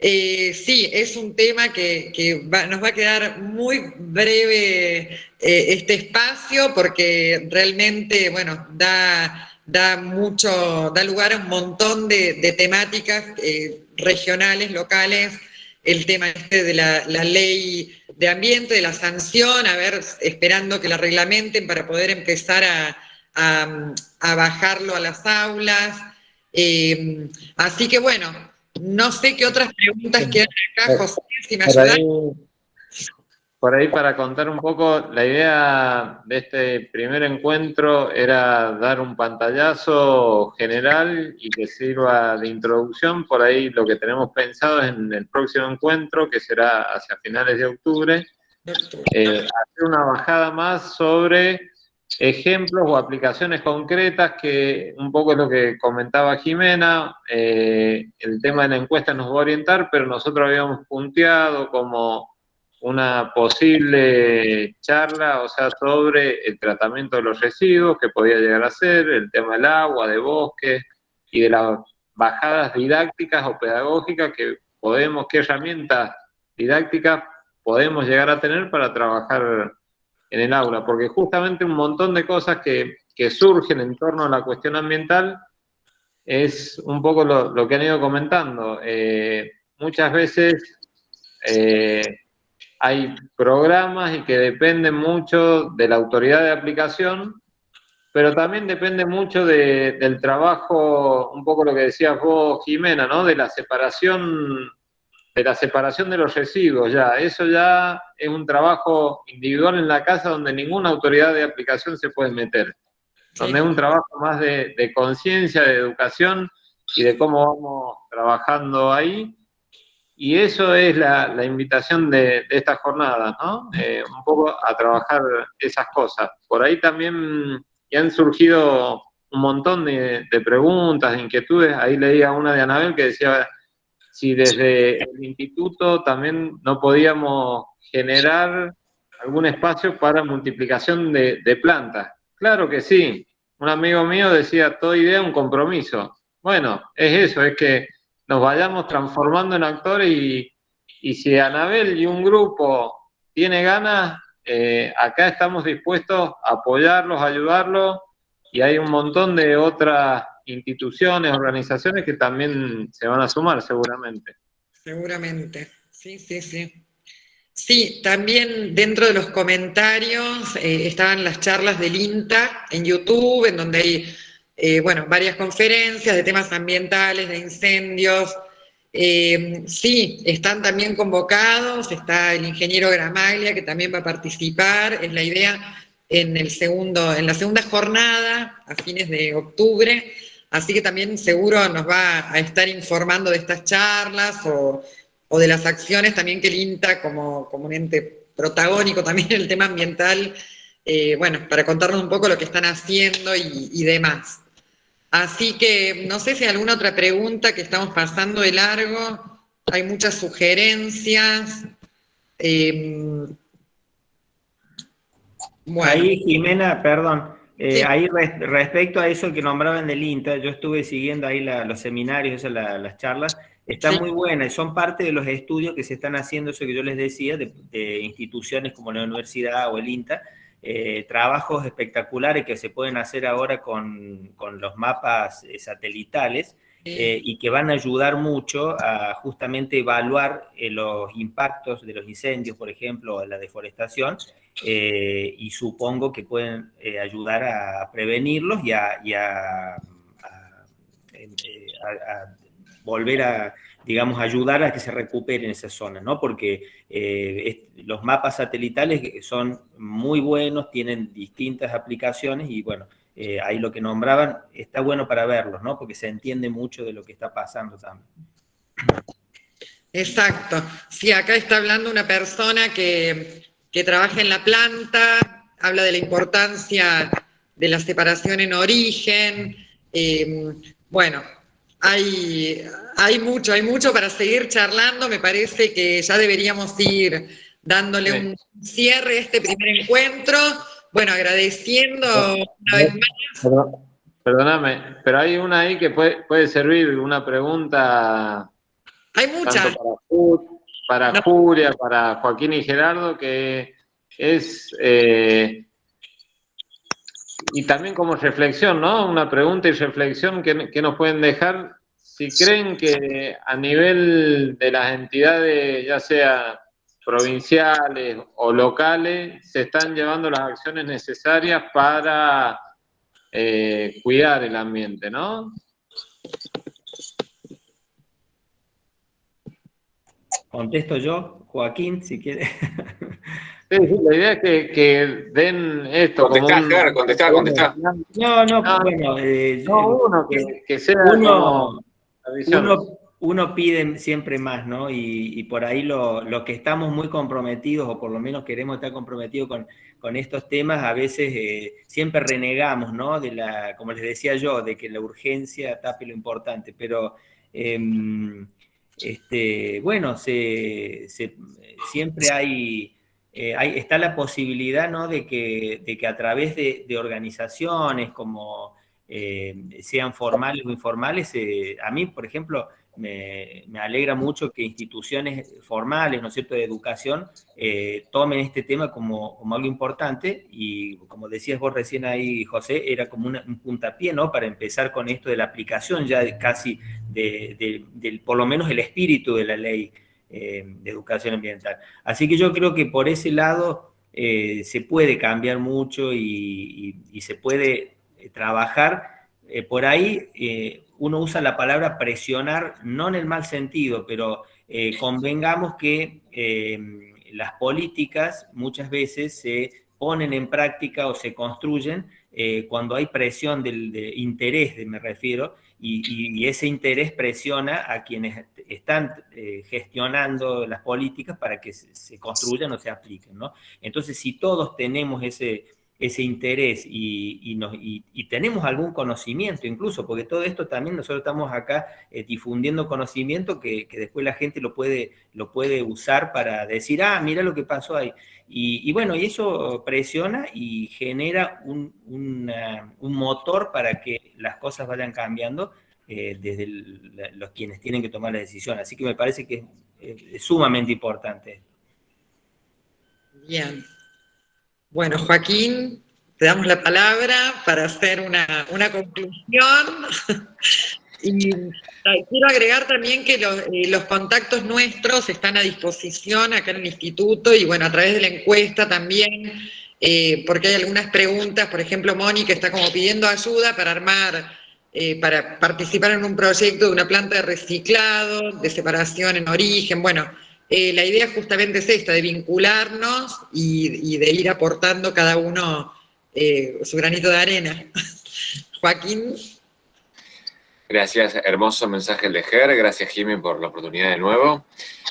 Sí, es un tema que nos va a quedar muy breve este espacio porque realmente, bueno, da lugar a un montón de temáticas regionales, locales, el tema este de la ley de ambiente, de la sanción, a ver, esperando que la reglamenten para poder empezar a bajarlo a las aulas. Así que bueno, no sé qué otras preguntas quedan acá, José, si me ayudas. Por ahí, para contar un poco, la idea de este primer encuentro era dar un pantallazo general y que sirva de introducción. Por ahí lo que tenemos pensado es en el próximo encuentro, que será hacia finales de octubre, hacer una bajada más sobre ejemplos o aplicaciones concretas, que un poco es lo que comentaba Jimena. El tema de la encuesta nos va a orientar, pero nosotros habíamos punteado como una posible charla, o sea, sobre el tratamiento de los residuos que podía llegar a ser, el tema del agua, de bosques y de las bajadas didácticas o pedagógicas que podemos, qué herramientas didácticas podemos llegar a tener para trabajar en el aula, porque justamente un montón de cosas que surgen en torno a la cuestión ambiental es un poco lo que han ido comentando. Muchas veces hay programas y que dependen mucho de la autoridad de aplicación, pero también depende mucho del trabajo, un poco lo que decías vos, Jimena, ¿no? De la separación de los residuos ya. Eso ya es un trabajo individual en la casa donde ninguna autoridad de aplicación se puede meter. Donde es un trabajo más de conciencia, de educación y de cómo vamos trabajando ahí. Y eso es la invitación de esta jornada, ¿no? Un poco a trabajar esas cosas. Por ahí también ya han surgido un montón de preguntas, de inquietudes. Ahí leía una de Anabel que decía si desde el instituto también no podíamos generar algún espacio para multiplicación de plantas. Claro que sí. Un amigo mío decía, toda idea es un compromiso. Bueno, es eso, es que nos vayamos transformando en actores y si Anabel y un grupo tiene ganas, acá estamos dispuestos a apoyarlos, a ayudarlos, y hay un montón de otras instituciones, organizaciones que también se van a sumar seguramente. Seguramente, sí, sí, sí. Sí, también dentro de los comentarios estaban las charlas del INTA en YouTube, en donde hay, bueno, varias conferencias de temas ambientales, de incendios. Sí, están también convocados, está el ingeniero Gramaglia, que también va a participar, es la idea en la segunda jornada, a fines de octubre, así que también seguro nos va a estar informando de estas charlas o de las acciones también que el INTA, como un ente protagónico también en el tema ambiental, bueno, para contarnos un poco lo que están haciendo y demás. Así que no sé si hay alguna otra pregunta, que estamos pasando de largo, hay muchas sugerencias. Bueno. Ahí, Jimena, perdón, sí. Ahí respecto a eso que nombraban del INTA, yo estuve siguiendo ahí los seminarios, las charlas, están sí. Muy buenas, son parte de los estudios que se están haciendo, eso que yo les decía, de instituciones como la universidad o el INTA, trabajos espectaculares que se pueden hacer ahora con los mapas satelitales, y que van a ayudar mucho a justamente evaluar los impactos de los incendios, por ejemplo, o la deforestación, y supongo que pueden ayudar a prevenirlos y a volver a, digamos, ayudar a que se recuperen esas zonas, ¿no? Porque los mapas satelitales son muy buenos, tienen distintas aplicaciones y, bueno, ahí lo que nombraban está bueno para verlos, ¿no? Porque se entiende mucho de lo que está pasando también. Exacto. Sí, acá está hablando una persona que trabaja en la planta, habla de la importancia de la separación en origen. Bueno, hay mucho para seguir charlando. Me parece que ya deberíamos ir dándole un cierre a este primer encuentro. Bueno, agradeciendo una vez más. Perdóname, pero hay una ahí que puede servir, una pregunta Hay muchas. Tanto para Julia, para Joaquín y Gerardo, que es... y también como reflexión, ¿no? Una pregunta y reflexión que nos pueden dejar, si creen que a nivel de las entidades, ya sea provinciales o locales, se están llevando las acciones necesarias para cuidar el ambiente, ¿no? Contesto yo, Joaquín, si quiere. Sí, la idea es que den esto Contestá, como un... Ger, contestá. No, bueno, uno que sea como la visión. uno pide siempre más, ¿no? Y por ahí lo que estamos muy comprometidos, o por lo menos queremos estar comprometidos con estos temas, a veces siempre renegamos, ¿no? Como les decía yo, de que la urgencia tape lo importante, pero bueno, siempre está la posibilidad, ¿no? de que a través de organizaciones como sean formales o informales, a mí, por ejemplo, me alegra mucho que instituciones formales, ¿no es cierto?, de educación, tomen este tema como algo importante, y como decías vos recién ahí, José, era como un puntapié, ¿no?, para empezar con esto de la aplicación ya casi por lo menos el espíritu de la ley de educación ambiental. Así que yo creo que por ese lado se puede cambiar mucho y se puede trabajar. Por ahí uno usa la palabra presionar, no en el mal sentido, pero convengamos que las políticas muchas veces se ponen en práctica o se construyen cuando hay presión de interés, me refiero, y ese interés presiona a quienes están gestionando las políticas para que se construyan o se apliquen, ¿no? Entonces, si todos tenemos ese interés y tenemos algún conocimiento incluso, porque todo esto también nosotros estamos acá difundiendo conocimiento que después la gente lo puede usar para decir, mira lo que pasó ahí. Y bueno, y eso presiona y genera un motor para que las cosas vayan cambiando desde los quienes tienen que tomar la decisión. Así que me parece que es sumamente importante. Bien. Bueno, Joaquín, te damos la palabra para hacer una conclusión. Y quiero agregar también que los contactos nuestros están a disposición acá en el instituto, y bueno, a través de la encuesta también, porque hay algunas preguntas, por ejemplo, Moni, que está como pidiendo ayuda para armar, para participar en un proyecto de una planta de reciclado, de separación en origen. Bueno, la idea justamente es esta, de vincularnos y de ir aportando cada uno su granito de arena. Joaquín. Gracias, hermoso mensaje el de Ger, gracias Jimmy por la oportunidad de nuevo.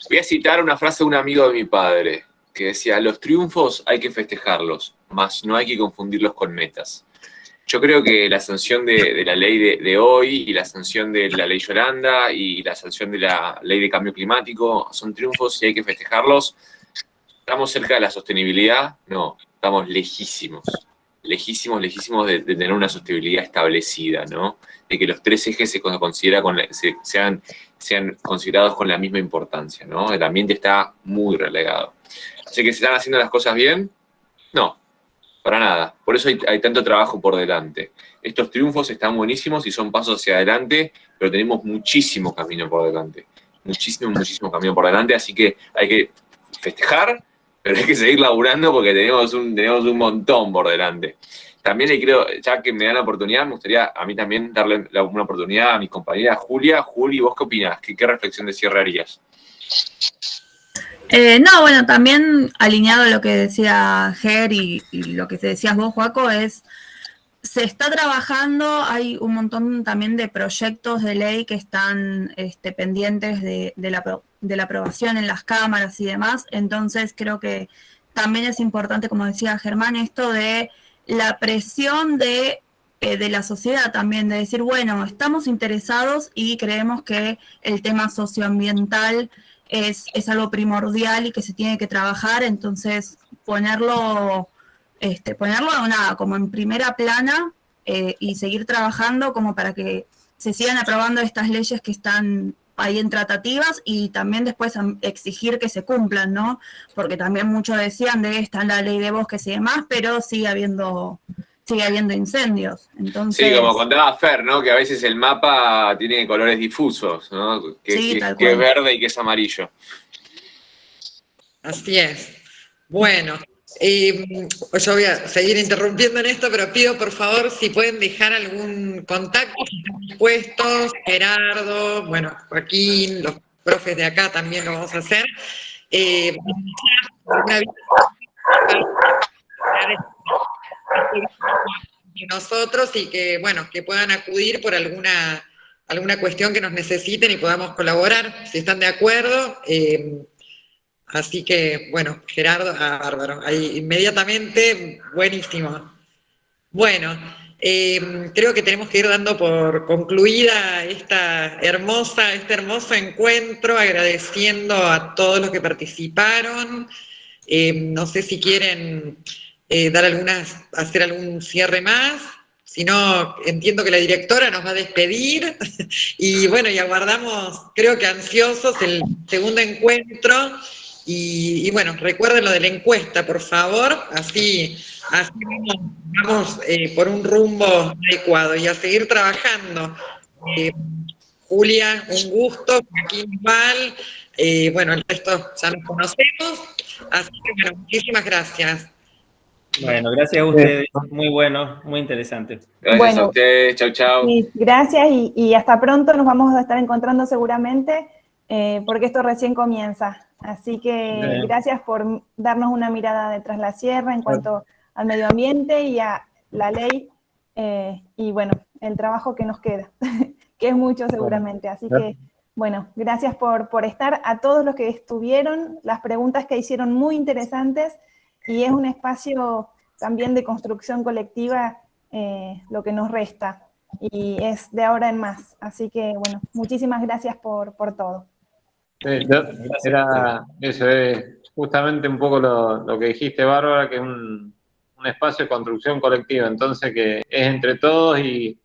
Voy a citar una frase de un amigo de mi padre, que decía, los triunfos hay que festejarlos, mas no hay que confundirlos con metas. Yo creo que la sanción de la ley de hoy y la sanción de la ley Yolanda y la sanción de la ley de cambio climático son triunfos y hay que festejarlos. ¿Estamos cerca de la sostenibilidad? No, estamos lejísimos de tener una sostenibilidad establecida, ¿no? De que los 3 ejes sean considerados con la misma importancia, ¿no? El ambiente está muy relegado. ¿Así que se están haciendo las cosas bien? No, para nada. Por eso hay tanto trabajo por delante. Estos triunfos están buenísimos y son pasos hacia adelante, pero tenemos muchísimo camino por delante. Muchísimo camino por delante, así que hay que festejar, pero hay que seguir laburando porque tenemos un montón por delante. También le creo, ya que me dan la oportunidad, me gustaría a mí también darle una oportunidad a mi compañera Julia. Juli, ¿vos qué opinás? ¿Qué reflexión de cierre harías? No, bueno, también alineado a lo que decía Ger y lo que te decías vos, Joaco, se está trabajando, hay un montón también de proyectos de ley que están pendientes de la aprobación en las cámaras y demás, entonces creo que también es importante, como decía Germán, esto de la presión de la sociedad también, de decir, bueno, estamos interesados y creemos que el tema socioambiental es algo primordial y que se tiene que trabajar, entonces ponerlo como en primera plana y seguir trabajando como para que se sigan aprobando estas leyes que están ahí en tratativas y también después exigir que se cumplan, ¿no? Porque también muchos decían de está la ley de bosques y demás, pero sigue habiendo incendios. Entonces, Sí, como contaba Fer, ¿no? Que a veces el mapa tiene colores difusos, ¿no? Sí, tal que es cual. verde y que es amarillo. Así es. Bueno, yo voy a seguir interrumpiendo en esto, pero pido por favor si pueden dejar algún contacto, si están dispuestos, Gerardo, bueno, Joaquín, los profes de acá también lo vamos a hacer. Una nosotros y que, bueno, que puedan acudir por alguna cuestión que nos necesiten y podamos colaborar, si están de acuerdo. Así que, bueno, Gerardo, bárbaro, ahí inmediatamente, buenísimo. Bueno, creo que tenemos que ir dando por concluida este hermoso encuentro, agradeciendo a todos los que participaron. No sé si quieren hacer algún cierre más. Si no, entiendo que la directora nos va a despedir. Y bueno, y aguardamos, creo que ansiosos, el segundo encuentro. Y bueno, recuerden lo de la encuesta, por favor, así vamos por un rumbo adecuado y a seguir trabajando. Julia, un gusto, Joaquín igual, bueno, el resto ya nos conocemos, así que bueno, muchísimas gracias. Bueno, gracias a ustedes, muy bueno, muy interesante. Gracias a ustedes, chau, chau. Sí, gracias y hasta pronto, nos vamos a estar encontrando seguramente, porque esto recién comienza. Así que gracias por darnos una mirada de Tras la Sierra en cuanto al medio ambiente y a la ley, y bueno, el trabajo que nos queda, que es mucho seguramente. Así que, bueno, gracias por estar, a todos los que estuvieron, las preguntas que hicieron muy interesantes, y es un espacio también de construcción colectiva lo que nos resta, y es de ahora en más. Así que, bueno, muchísimas gracias por todo. Era eso, es justamente un poco lo que dijiste, Bárbara, que es un espacio de construcción colectiva, entonces que es entre todos y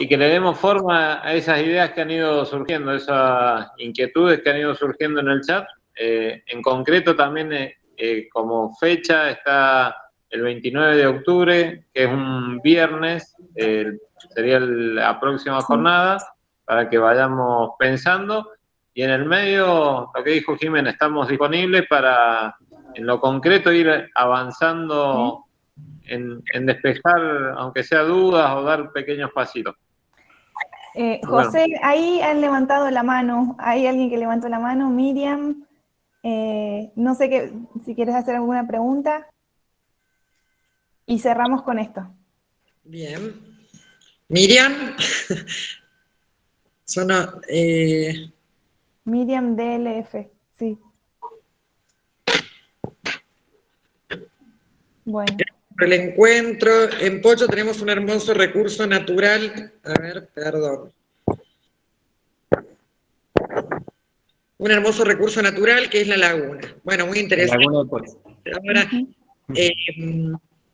que le demos forma a esas ideas que han ido surgiendo, esas inquietudes que han ido surgiendo en el chat. En concreto también como fecha está el 29 de octubre, que es un viernes, sería la próxima jornada, para que vayamos pensando. Y en el medio, lo que dijo Jimena, estamos disponibles para, en lo concreto, ir avanzando en despejar, aunque sea dudas, o dar pequeños pasitos. José, ahí han levantado la mano, hay alguien que levantó la mano, Miriam, no sé si quieres hacer alguna pregunta, y cerramos con esto. Bien. Miriam, Miriam DLF, sí. Bueno. El encuentro, en Pocho tenemos un hermoso recurso natural, un hermoso recurso natural que es la laguna. Bueno, muy interesante. La laguna de Pocho. Ahora,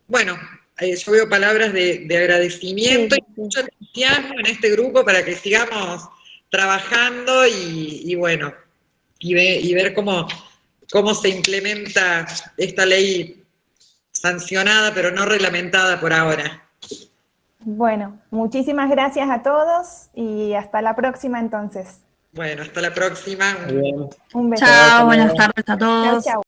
bueno, yo veo palabras de agradecimiento y mucho entusiasmo en este grupo para que sigamos trabajando y bueno, y ver cómo se implementa esta ley sancionada, pero no reglamentada por ahora. Bueno, muchísimas gracias a todos y hasta la próxima entonces. Bueno, hasta la próxima. Un beso. Chao, buenas tardes a todos. Chao, chao.